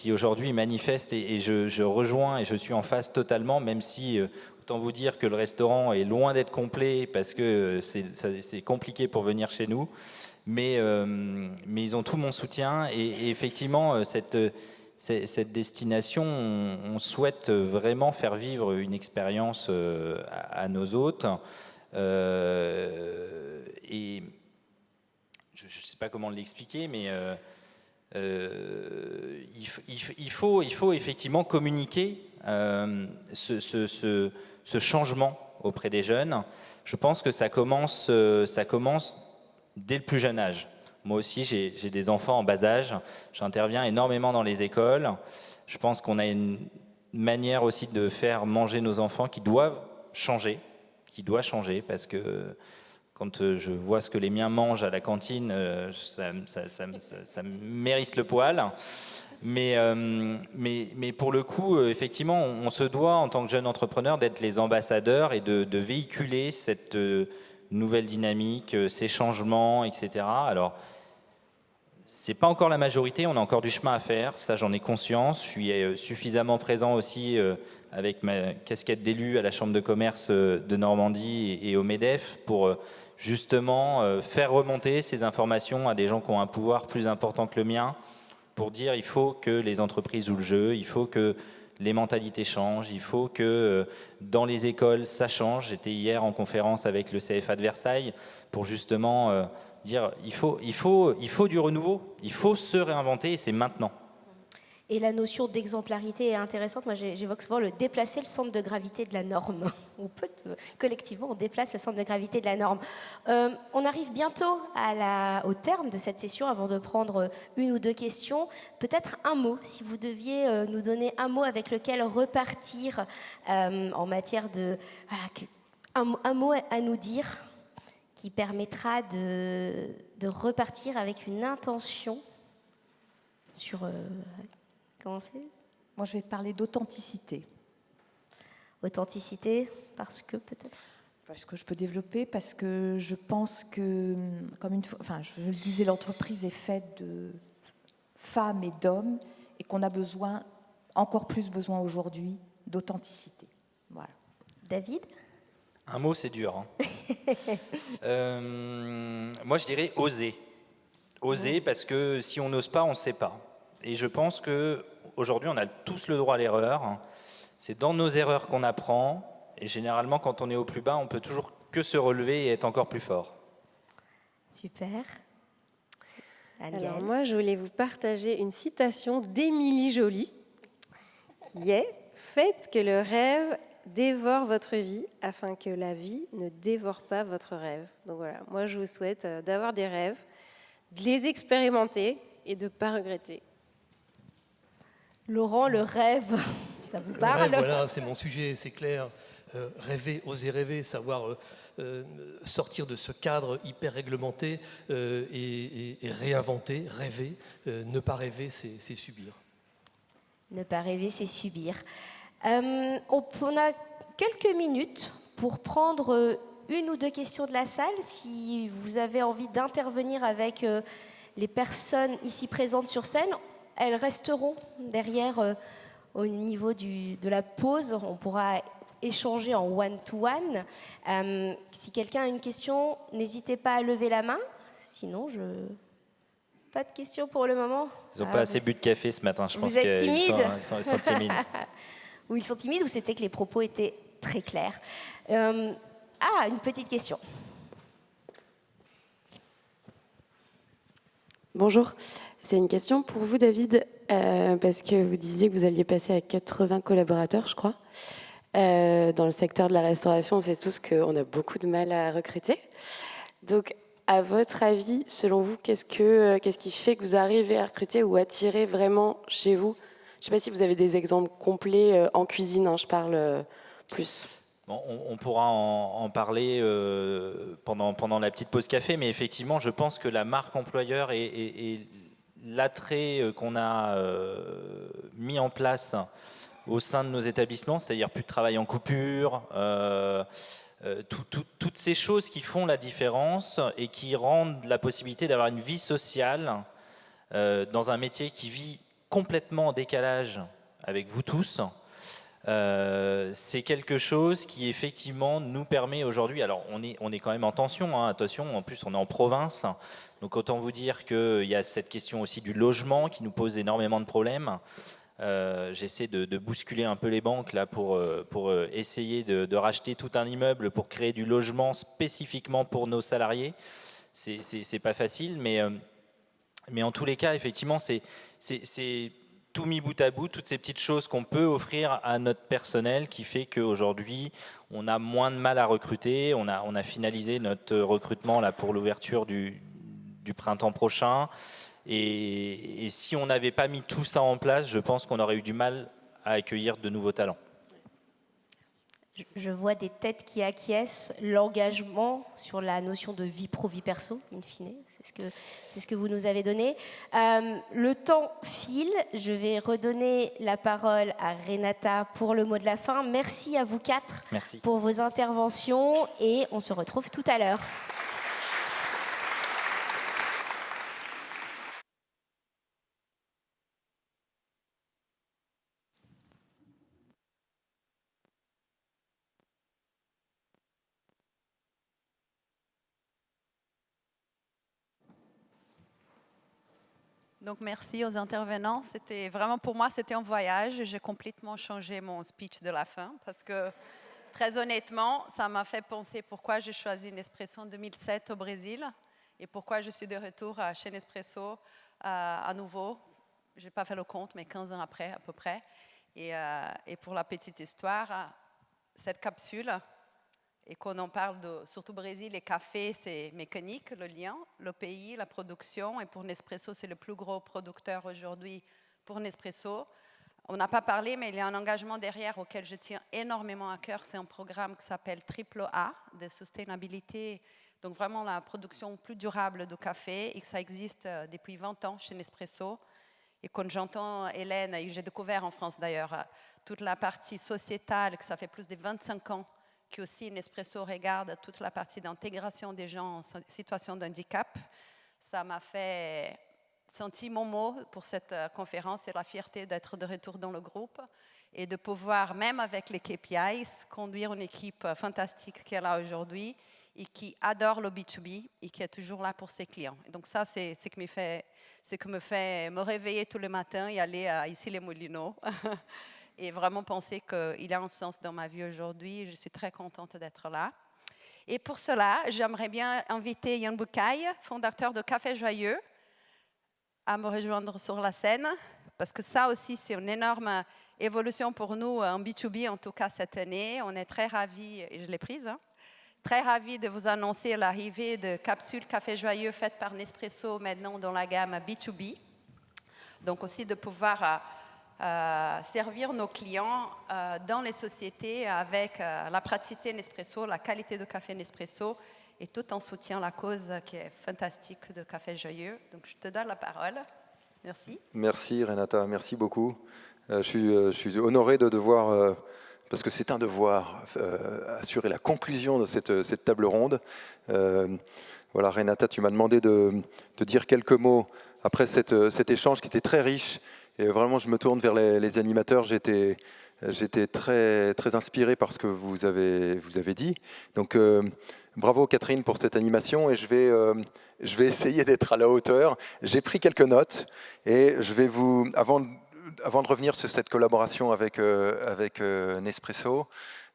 aujourd'hui manifestent, et je rejoins et je suis en face totalement, même si autant vous dire que le restaurant est loin d'être complet parce que c'est compliqué pour venir chez nous. Mais ils ont tout mon soutien, et effectivement, cette destination, on souhaite vraiment faire vivre une expérience à nos hôtes. Et je ne sais pas comment l'expliquer, mais il faut effectivement communiquer ce changement auprès des jeunes. Je pense que ça commence dès le plus jeune âge. Moi aussi, j'ai des enfants en bas âge. J'interviens énormément dans les écoles. Je pense qu'on a une manière aussi de faire manger nos enfants qui doit changer, parce que quand je vois ce que les miens mangent à la cantine, ça me mérisse le poil. Mais pour le coup, effectivement, on se doit, en tant que jeune entrepreneur, d'être les ambassadeurs et de véhiculer cette nouvelle dynamique, ces changements, etc. Alors, c'est pas encore la majorité, on a encore du chemin à faire, ça j'en ai conscience. Je suis suffisamment présent aussi avec ma casquette d'élu à la Chambre de commerce de Normandie et au MEDEF pour justement faire remonter ces informations à des gens qui ont un pouvoir plus important que le mien, pour dire il faut que les entreprises jouent le jeu, il faut que les mentalités changent, il faut que dans les écoles ça change. J'étais hier en conférence avec le CFA de Versailles pour justement dire il faut du renouveau, il faut se réinventer, et c'est maintenant. Et la notion d'exemplarité est intéressante. Moi, j'évoque souvent le déplacer le centre de gravité de la norme. On peut, collectivement, on déplace le centre de gravité de la norme. On arrive bientôt au terme de cette session. Avant de prendre une ou deux questions, peut-être un mot, si vous deviez nous donner un mot avec lequel repartir en matière de... Voilà, un mot à nous dire qui permettra de repartir avec une intention sur... Moi, je vais parler d'authenticité. Authenticité, parce que peut-être... Parce que je peux développer, parce que je pense que, je le disais, l'entreprise est faite de femmes et d'hommes, et qu'on a encore plus besoin aujourd'hui, d'authenticité. Voilà. David ? Un mot, c'est dur. Moi, je dirais oser. Oser, parce que si on n'ose pas, on ne sait pas. Et je pense qu'aujourd'hui, on a tous le droit à l'erreur. C'est dans nos erreurs qu'on apprend. Et généralement, quand on est au plus bas, on peut toujours que se relever et être encore plus fort. Super. Alors moi, je voulais vous partager une citation d'Émilie Joly, qui est « Faites que le rêve dévore votre vie, afin que la vie ne dévore pas votre rêve. » Donc voilà, moi, je vous souhaite d'avoir des rêves, de les expérimenter et de ne pas regretter. Laurent, le rêve, ça vous parle ? Le rêve, voilà, c'est mon sujet, c'est clair. Rêver, oser rêver, savoir sortir de ce cadre hyper réglementé et réinventer, rêver. Ne pas rêver, c'est subir. Ne pas rêver, c'est subir. On a quelques minutes pour prendre une ou deux questions de la salle. Si vous avez envie d'intervenir avec les personnes ici présentes sur scène, elles resteront derrière au niveau de la pause. On pourra échanger en one-to-one. Si quelqu'un a une question, n'hésitez pas à lever la main. Sinon, Pas de questions pour le moment? Ils n'ont pas assez bu de café ce matin, je pense. Vous êtes qu'ils timide? ils sont timides. Ou ils sont timides ou c'était que les propos étaient très clairs. Une petite question. Bonjour, c'est une question pour vous David, parce que vous disiez que vous alliez passer à 80 collaborateurs, je crois. Dans le secteur de la restauration, on sait tous qu'on a beaucoup de mal à recruter. Donc, à votre avis, selon vous, qu'est-ce qui fait que vous arrivez à recruter ou attirer vraiment chez vous? Je ne sais pas si vous avez des exemples complets en cuisine, je parle plus. Bon, on pourra en parler pendant la petite pause café, mais effectivement, je pense que la marque employeur et l'attrait qu'on a mis en place au sein de nos établissements, c'est-à-dire plus de travail en coupure, toutes ces choses qui font la différence et qui rendent la possibilité d'avoir une vie sociale dans un métier qui vit complètement en décalage avec vous tous. C'est quelque chose qui effectivement nous permet aujourd'hui, alors on est quand même en tension, attention, en plus on est en province, donc autant vous dire qu'il y a cette question aussi du logement qui nous pose énormément de problèmes. J'essaie de bousculer un peu les banques là pour essayer de racheter tout un immeuble pour créer du logement spécifiquement pour nos salariés. C'est pas facile, mais en tous les cas effectivement c'est tout mis bout à bout, toutes ces petites choses qu'on peut offrir à notre personnel qui fait qu'aujourd'hui, on a moins de mal à recruter. On a finalisé notre recrutement là, pour l'ouverture du printemps prochain. Et si on n'avait pas mis tout ça en place, je pense qu'on aurait eu du mal à accueillir de nouveaux talents. Je vois des têtes qui acquiescent, l'engagement sur la notion de vie pro, vie perso, in fine, c'est ce que vous nous avez donné. Le temps file, je vais redonner la parole à Renata pour le mot de la fin. Merci à vous quatre pour vos interventions et on se retrouve tout à l'heure. Donc merci aux intervenants. C'était vraiment pour moi, c'était un voyage. J'ai complètement changé mon speech de la fin parce que très honnêtement, ça m'a fait penser pourquoi j'ai choisi Nespresso en 2007 au Brésil et pourquoi je suis de retour chez Nespresso à nouveau. Je n'ai pas fait le compte, mais 15 ans après à peu près. Et pour la petite histoire, cette capsule, et qu'on en parle surtout au Brésil, les cafés, c'est mécanique, le lien, le pays, la production. Et pour Nespresso, c'est le plus gros producteur aujourd'hui pour Nespresso. On n'a pas parlé, mais il y a un engagement derrière auquel je tiens énormément à cœur. C'est un programme qui s'appelle AAA, de sustainabilité. Donc vraiment la production plus durable de café. Et que ça existe depuis 20 ans chez Nespresso. Et quand j'entends Hélène, et j'ai découvert en France d'ailleurs, toute la partie sociétale, que ça fait plus de 25 ans, qui aussi Nespresso regarde toute la partie d'intégration des gens en situation de handicap. Ça m'a fait sentir mon mot pour cette conférence et la fierté d'être de retour dans le groupe et de pouvoir, même avec les KPIs, conduire une équipe fantastique qui est là aujourd'hui et qui adore le B2B et qui est toujours là pour ses clients. Et donc ça, c'est ce qui me fait me réveiller tous les matins et aller à Issy-les-Moulineaux. Et vraiment penser qu'il a un sens dans ma vie aujourd'hui. Je suis très contente d'être là. Et pour cela, j'aimerais bien inviter Yann Boucaille, fondateur de Café Joyeux, à me rejoindre sur la scène, parce que ça aussi, c'est une énorme évolution pour nous en B2B, en tout cas cette année. On est très ravis, et je l'ai prise, très ravis de vous annoncer l'arrivée de capsules Café Joyeux faites par Nespresso maintenant dans la gamme B2B. Donc aussi de pouvoir servir nos clients dans les sociétés avec la praticité Nespresso, la qualité de café Nespresso et tout en soutien à la cause qui est fantastique de Café Joyeux. Donc je te donne la parole. Merci. Merci Renata, merci beaucoup. Je suis honoré de devoir, parce que c'est un devoir, assurer la conclusion de cette table ronde. Voilà, Renata, tu m'as demandé de dire quelques mots après cet échange qui était très riche. Et vraiment, je me tourne vers les animateurs. J'étais j'étais très, très inspiré par ce que vous avez dit. Donc, bravo Catherine pour cette animation, et je vais essayer d'être à la hauteur. J'ai pris quelques notes, et je vais vous, avant de revenir sur cette collaboration avec Nespresso,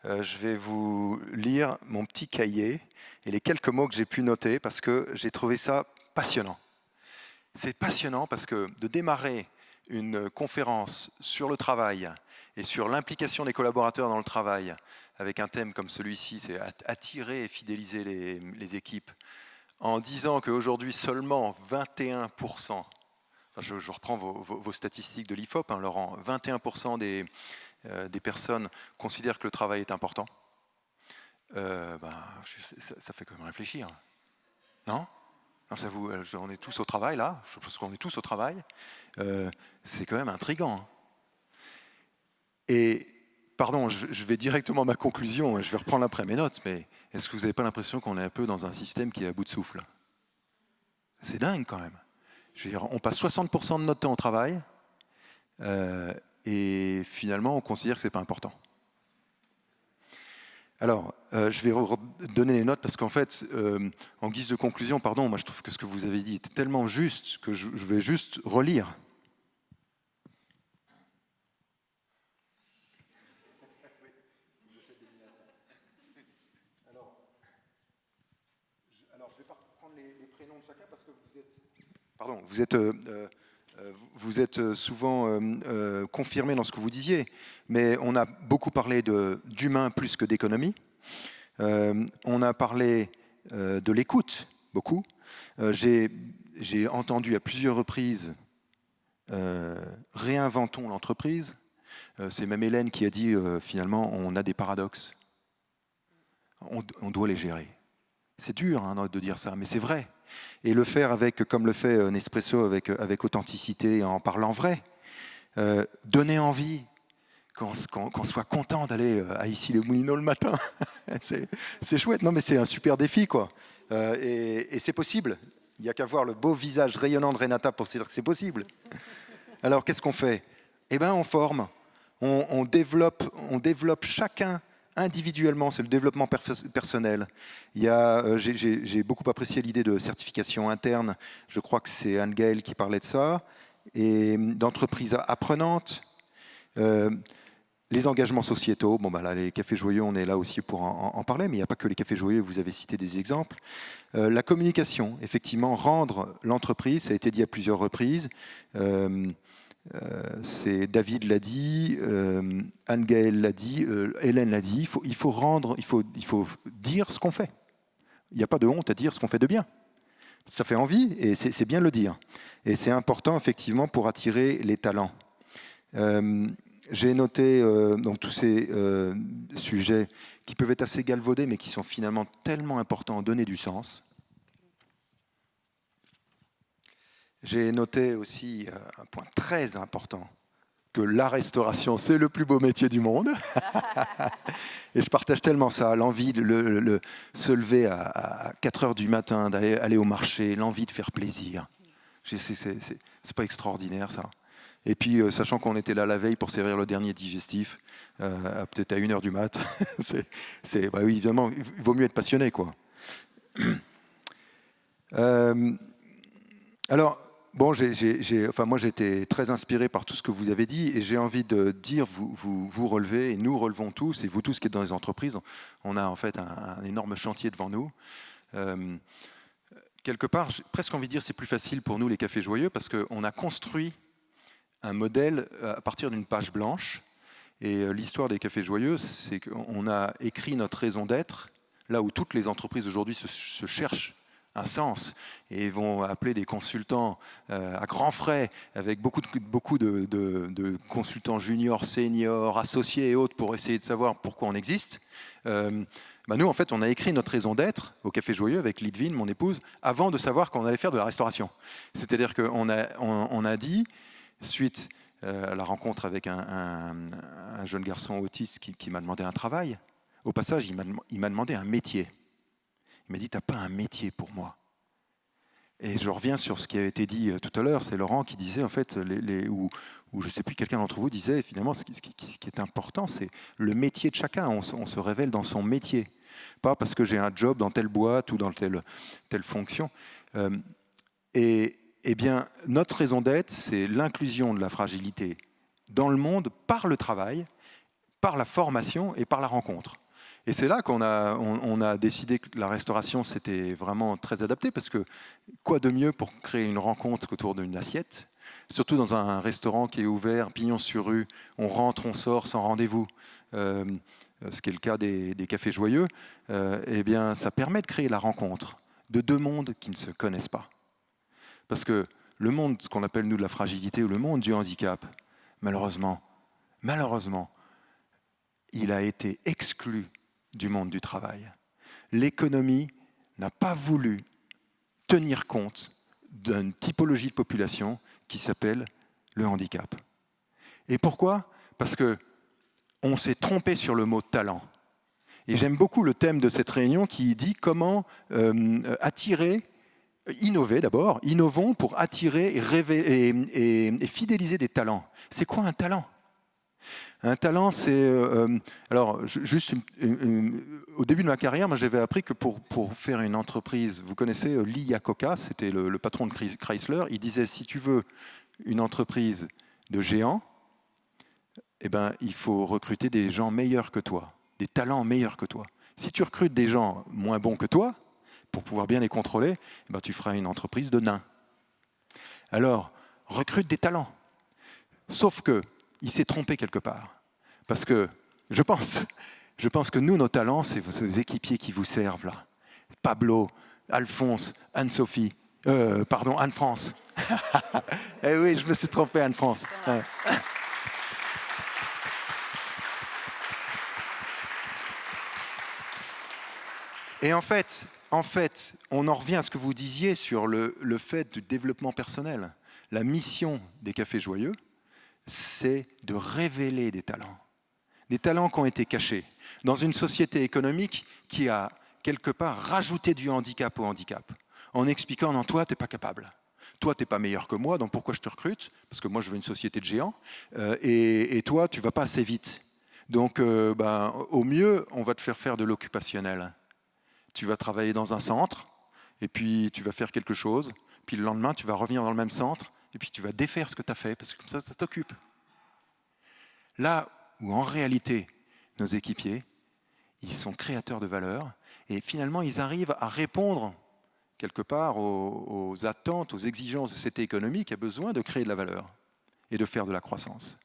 je vais vous lire mon petit cahier et les quelques mots que j'ai pu noter, parce que j'ai trouvé ça passionnant. C'est passionnant parce que de démarrer une conférence sur le travail et sur l'implication des collaborateurs dans le travail, avec un thème comme celui-ci, c'est attirer et fidéliser les équipes, en disant qu'aujourd'hui seulement 21%, enfin je reprends vos statistiques de l'IFOP, hein, Laurent, 21% des personnes considèrent que le travail est important. Ça fait quand même réfléchir. Non ? Non, on est tous au travail, là. Je pense qu'on est tous au travail. C'est quand même intriguant. Et, pardon, je vais directement à ma conclusion, et je vais reprendre après mes notes, mais est-ce que vous n'avez pas l'impression qu'on est un peu dans un système qui est à bout de souffle ? C'est dingue, quand même. Je veux dire, on passe 60% de notre temps au travail, et finalement, on considère que ce n'est pas important. Alors, je vais donner les notes parce qu'en fait, en guise de conclusion, pardon, moi je trouve que ce que vous avez dit était tellement juste que je vais juste relire. Alors, je ne vais pas prendre les prénoms de chacun parce que vous êtes souvent confirmé dans ce que vous disiez, mais on a beaucoup parlé d'humain plus que d'économie. On a parlé de l'écoute, beaucoup. J'ai entendu à plusieurs reprises réinventons l'entreprise. C'est même Hélène qui a dit finalement on a des paradoxes. On doit les gérer. C'est dur hein, de dire ça, mais c'est vrai. Et le faire comme le fait Nespresso, avec authenticité, en parlant vrai, donner envie, qu'on soit content d'aller à Issy-les-Moulineaux le matin. c'est chouette, non mais c'est un super défi, quoi. Et c'est possible. Il n'y a qu'à voir le beau visage rayonnant de Renata pour se dire que c'est possible. Alors qu'est-ce qu'on fait ? Eh bien on forme, on développe chacun individuellement, c'est le développement personnel. J'ai beaucoup apprécié l'idée de certification interne, je crois que c'est Anne-Gaëlle qui parlait de ça, et d'entreprise apprenante, les engagements sociétaux, là, les cafés joyeux, on est là aussi pour en parler, mais il n'y a pas que les cafés joyeux, vous avez cité des exemples. La communication, effectivement, rendre l'entreprise, ça a été dit à plusieurs reprises, c'est David l'a dit, Anne-Gaëlle l'a dit, Hélène l'a dit, il faut dire ce qu'on fait. Il n'y a pas de honte à dire ce qu'on fait de bien. Ça fait envie et c'est bien de le dire. Et c'est important effectivement pour attirer les talents. J'ai noté donc tous ces sujets qui peuvent être assez galvaudés mais qui sont finalement tellement importants, donner du sens. J'ai noté aussi un point très important, que la restauration, c'est le plus beau métier du monde. Et je partage tellement ça, l'envie de se lever à 4 heures du matin, d'aller au marché, l'envie de faire plaisir. C'est pas extraordinaire, ça. Et puis, sachant qu'on était là la veille pour servir le dernier digestif, peut-être à 1 heure du mat, oui, évidemment, il vaut mieux être passionné, quoi. Alors, bon, moi j'étais très inspiré par tout ce que vous avez dit et j'ai envie de dire, vous relevez et nous relevons tous, et vous tous qui êtes dans les entreprises, on a en fait un énorme chantier devant nous. Quelque part, j'ai presque envie de dire c'est plus facile pour nous les cafés joyeux parce qu'on a construit un modèle à partir d'une page blanche et l'histoire des cafés joyeux, c'est qu'on a écrit notre raison d'être là où toutes les entreprises aujourd'hui se cherchent un sens et vont appeler des consultants à grands frais avec beaucoup de consultants juniors, seniors, associés et autres pour essayer de savoir pourquoi on existe. Nous, en fait, on a écrit notre raison d'être au Café Joyeux avec Lidvine, mon épouse, avant de savoir qu'on allait faire de la restauration. C'est-à-dire qu'on a dit, suite à la rencontre avec un jeune garçon autiste qui m'a demandé un travail, au passage, il m'a demandé un métier. Il m'a dit, t'as pas un métier pour moi? Et je reviens sur ce qui a été dit tout à l'heure, c'est Laurent qui disait, en fait, ou je ne sais plus, quelqu'un d'entre vous disait, finalement, ce qui est important, c'est le métier de chacun. On se révèle dans son métier. Pas parce que j'ai un job dans telle boîte ou dans telle fonction. Et bien, notre raison d'être, c'est l'inclusion de la fragilité dans le monde par le travail, par la formation et par la rencontre. Et c'est là qu'on a décidé que la restauration, c'était vraiment très adapté, parce que quoi de mieux pour créer une rencontre qu'autour d'une assiette, surtout dans un restaurant qui est ouvert, pignon sur rue, on rentre, on sort sans rendez-vous, ce qui est le cas des cafés joyeux, eh bien, ça permet de créer la rencontre de deux mondes qui ne se connaissent pas. Parce que le monde, ce qu'on appelle nous de la fragilité, ou le monde du handicap, malheureusement, il a été exclu du monde du travail. L'économie n'a pas voulu tenir compte d'une typologie de population qui s'appelle le handicap. Et pourquoi ? Parce qu'on s'est trompé sur le mot talent. Et j'aime beaucoup le thème de cette réunion qui dit comment attirer, innover d'abord, innovons pour attirer et fidéliser des talents. C'est quoi un talent ? Un talent, c'est... alors, juste au début de ma carrière, moi, j'avais appris que pour faire une entreprise, vous connaissez Lee Iacocca, c'était le patron de Chrysler, il disait, si tu veux une entreprise de géants, eh ben, il faut recruter des gens meilleurs que toi, des talents meilleurs que toi. Si tu recrutes des gens moins bons que toi, pour pouvoir bien les contrôler, eh ben, tu feras une entreprise de nains. Alors, recrute des talents. Sauf que il s'est trompé quelque part. Parce que je pense que nous, nos talents, c'est ces équipiers qui vous servent là. Pablo, Alphonse, Anne-Sophie, Anne-France. Eh oui, je me suis trompé, Anne-France. Ouais. Et en fait, on en revient à ce que vous disiez sur le fait du développement personnel. La mission des Cafés Joyeux, c'est de révéler des talents qui ont été cachés, dans une société économique qui a quelque part rajouté du handicap au handicap, en expliquant, non, toi, tu n'es pas capable, toi, tu n'es pas meilleur que moi, donc pourquoi je te recrute ? Parce que moi, je veux une société de géants, et toi, tu ne vas pas assez vite. Donc, au mieux, on va te faire de l'occupationnel. Tu vas travailler dans un centre, et puis tu vas faire quelque chose, puis le lendemain, tu vas revenir dans le même centre, et puis tu vas défaire ce que tu as fait, parce que comme ça t'occupe. Là où en réalité, nos équipiers, ils sont créateurs de valeur, et finalement, ils arrivent à répondre quelque part aux attentes, aux exigences de cette économie qui a besoin de créer de la valeur et de faire de la croissance.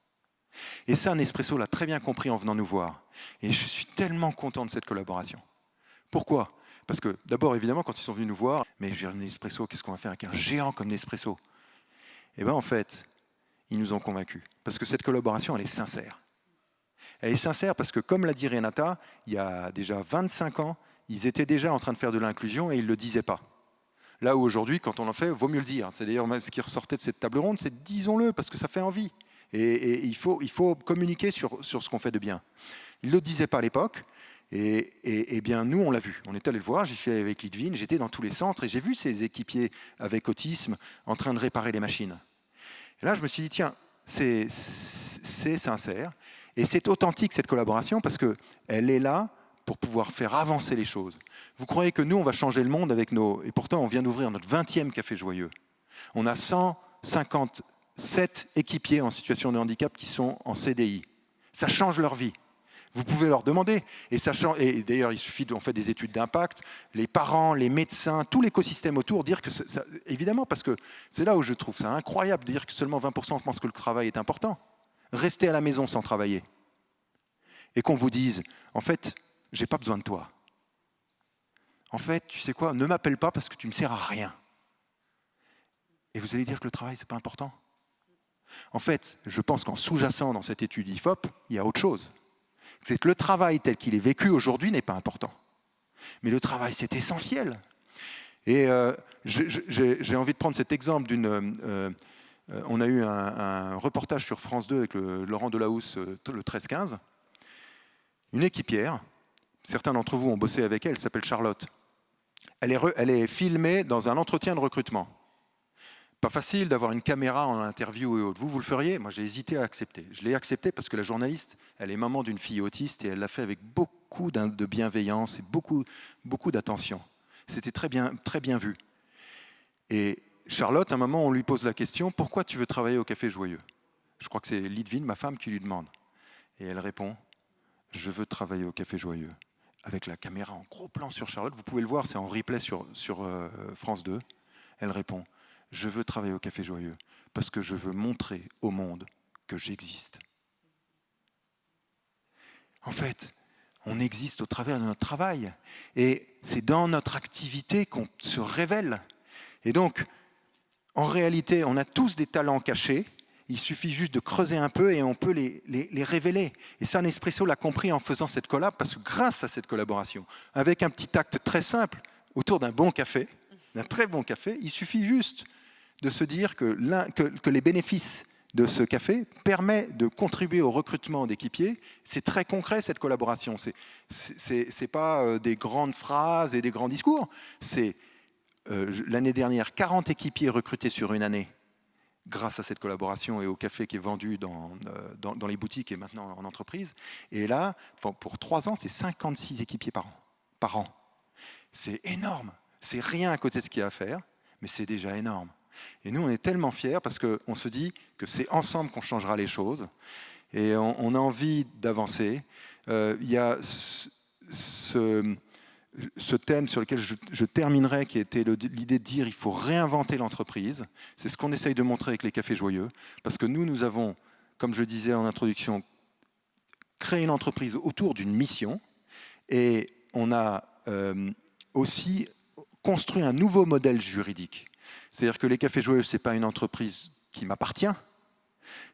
Et ça, Nespresso l'a très bien compris en venant nous voir. Et je suis tellement content de cette collaboration. Pourquoi ? Parce que d'abord, évidemment, quand ils sont venus nous voir, mais je veux dire, Nespresso, qu'est-ce qu'on va faire avec un géant comme Nespresso ? Eh bien, en fait, ils nous ont convaincus. Parce que cette collaboration, elle est sincère. Elle est sincère parce que, comme l'a dit Renata, il y a déjà 25 ans, ils étaient déjà en train de faire de l'inclusion et ils ne le disaient pas. Là où aujourd'hui, quand on en fait, il vaut mieux le dire. C'est d'ailleurs même ce qui ressortait de cette table ronde, c'est disons-le, parce que ça fait envie. Et il faut communiquer sur ce qu'on fait de bien. Ils ne le disaient pas à l'époque. Et bien, nous, on l'a vu. On est allé le voir, j'y suis allé avec Lidvine, j'étais dans tous les centres et j'ai vu ces équipiers avec autisme en train de réparer les machines. Et là, je me suis dit, tiens, c'est sincère et c'est authentique cette collaboration parce qu'elle est là pour pouvoir faire avancer les choses. Vous croyez que nous, on va changer le monde avec nos... Et pourtant, on vient d'ouvrir notre 20e Café Joyeux. On a 157 équipiers en situation de handicap qui sont en CDI. Ça change leur vie. Vous pouvez leur demander. Et d'ailleurs, il suffit on fait des études d'impact. Les parents, les médecins, tout l'écosystème autour, dire que ça, évidemment, parce que c'est là où je trouve ça incroyable de dire que seulement 20% pensent que le travail est important. Rester à la maison sans travailler. Et qu'on vous dise, en fait, j'ai pas besoin de toi. En fait, tu sais quoi, ne m'appelle pas parce que tu ne sers à rien. Et vous allez dire que le travail, c'est pas important. En fait, je pense qu'en sous-jacent dans cette étude IFOP, il y a autre chose. C'est que le travail tel qu'il est vécu aujourd'hui n'est pas important. Mais le travail, c'est essentiel. Et j'ai envie de prendre cet exemple on a eu un reportage sur France 2 avec Laurent Delahousse le 13-15. Une équipière, certains d'entre vous ont bossé avec elle, elle s'appelle Charlotte. Elle est filmée dans un entretien de recrutement. Pas facile d'avoir une caméra en interview et autres. Vous le feriez? Moi, j'ai hésité à accepter. Je l'ai accepté parce que la journaliste, elle est maman d'une fille autiste et elle l'a fait avec beaucoup de bienveillance et beaucoup d'attention. C'était très bien vu. Et Charlotte, à un moment, on lui pose la question, pourquoi tu veux travailler au Café Joyeux? Je crois que c'est Lidvine, ma femme, qui lui demande. Et elle répond, je veux travailler au Café Joyeux. Avec la caméra en gros plan sur Charlotte, vous pouvez le voir, c'est en replay sur France 2. Elle répond, je veux travailler au Café Joyeux parce que je veux montrer au monde que j'existe. En fait, on existe au travers de notre travail. Et c'est dans notre activité qu'on se révèle. Et donc, en réalité, on a tous des talents cachés. Il suffit juste de creuser un peu et on peut les révéler. Et ça, Nespresso l'a compris en faisant cette collab, parce que grâce à cette collaboration, avec un petit acte très simple, autour d'un bon café, d'un très bon café, il suffit juste de se dire que les bénéfices de ce café permettent de contribuer au recrutement d'équipiers. C'est très concret, cette collaboration. C'est pas des grandes phrases et des grands discours. C'est l'année dernière, 40 équipiers recrutés sur une année grâce à cette collaboration et au café qui est vendu dans les boutiques et maintenant en entreprise. Et là, pour 3 ans, c'est 56 équipiers par an. C'est énorme. C'est rien à côté de ce qu'il y a à faire, mais c'est déjà énorme. Et nous, on est tellement fiers parce qu'on se dit que c'est ensemble qu'on changera les choses. Et on a envie d'avancer. Il y a ce thème sur lequel je terminerai, qui était l'idée de dire qu'il faut réinventer l'entreprise. C'est ce qu'on essaye de montrer avec les Cafés Joyeux. Parce que nous avons, comme je le disais en introduction, créé une entreprise autour d'une mission. Et on a aussi construit un nouveau modèle juridique. C'est-à-dire que les Cafés Joyeux, ce n'est pas une entreprise qui m'appartient.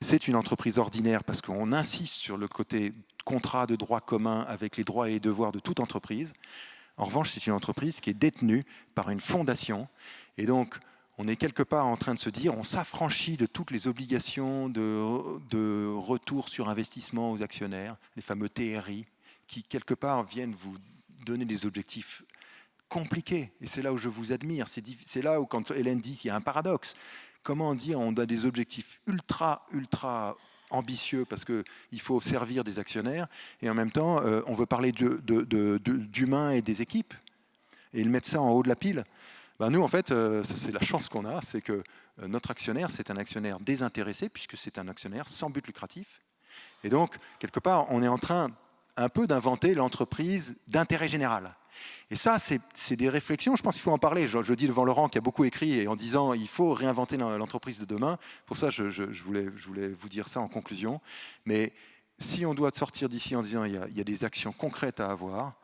C'est une entreprise ordinaire parce qu'on insiste sur le côté contrat de droit commun avec les droits et les devoirs de toute entreprise. En revanche, c'est une entreprise qui est détenue par une fondation. Et donc, on est quelque part en train de se dire, on s'affranchit de toutes les obligations de retour sur investissement aux actionnaires, les fameux TRI, qui quelque part viennent vous donner des objectifs compliqué, et c'est là où je vous admire. C'est là où, quand Hélène dit qu'il y a un paradoxe, comment dire, on a des objectifs ultra ambitieux parce qu'il faut servir des actionnaires, et en même temps, on veut parler d'humains et des équipes, et ils mettent ça en haut de la pile. Ben nous, en fait, c'est la chance qu'on a, c'est que notre actionnaire, c'est un actionnaire désintéressé, puisque c'est un actionnaire sans but lucratif. Et donc, quelque part, on est en train un peu d'inventer l'entreprise d'intérêt général. Et ça, c'est des réflexions, je pense qu'il faut en parler. Je dis devant Laurent qui a beaucoup écrit et en disant il faut réinventer l'entreprise de demain. Pour ça, je voulais vous dire ça en conclusion. Mais si on doit sortir d'ici en disant il y a des actions concrètes à avoir,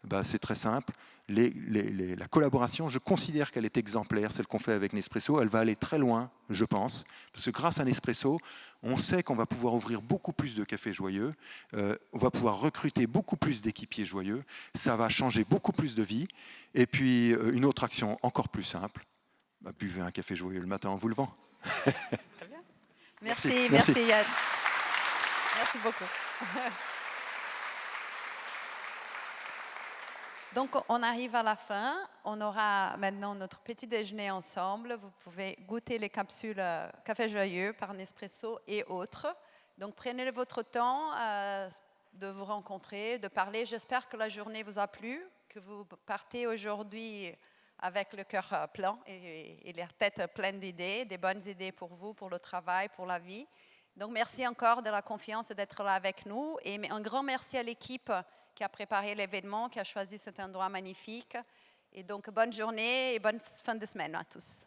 bah, c'est très simple. La collaboration, je considère qu'elle est exemplaire, celle qu'on fait avec Nespresso. Elle va aller très loin, je pense, parce que grâce à Nespresso, on sait qu'on va pouvoir ouvrir beaucoup plus de cafés joyeux, on va pouvoir recruter beaucoup plus d'équipiers joyeux, ça va changer beaucoup plus de vies. Et puis, une autre action encore plus simple, bah, buvez un café joyeux le matin en vous levant. Très bien. Merci Yann. Merci beaucoup. Donc, on arrive à la fin. On aura maintenant notre petit déjeuner ensemble. Vous pouvez goûter les capsules Café Joyeux par Nespresso et autres. Donc, prenez votre temps de vous rencontrer, de parler. J'espère que la journée vous a plu, que vous partez aujourd'hui avec le cœur plein et la tête pleine d'idées, des bonnes idées pour vous, pour le travail, pour la vie. Donc, merci encore de la confiance d'être là avec nous. Et un grand merci à l'équipe qui a préparé l'événement, qui a choisi cet endroit magnifique. Et donc, bonne journée et bonne fin de semaine à tous.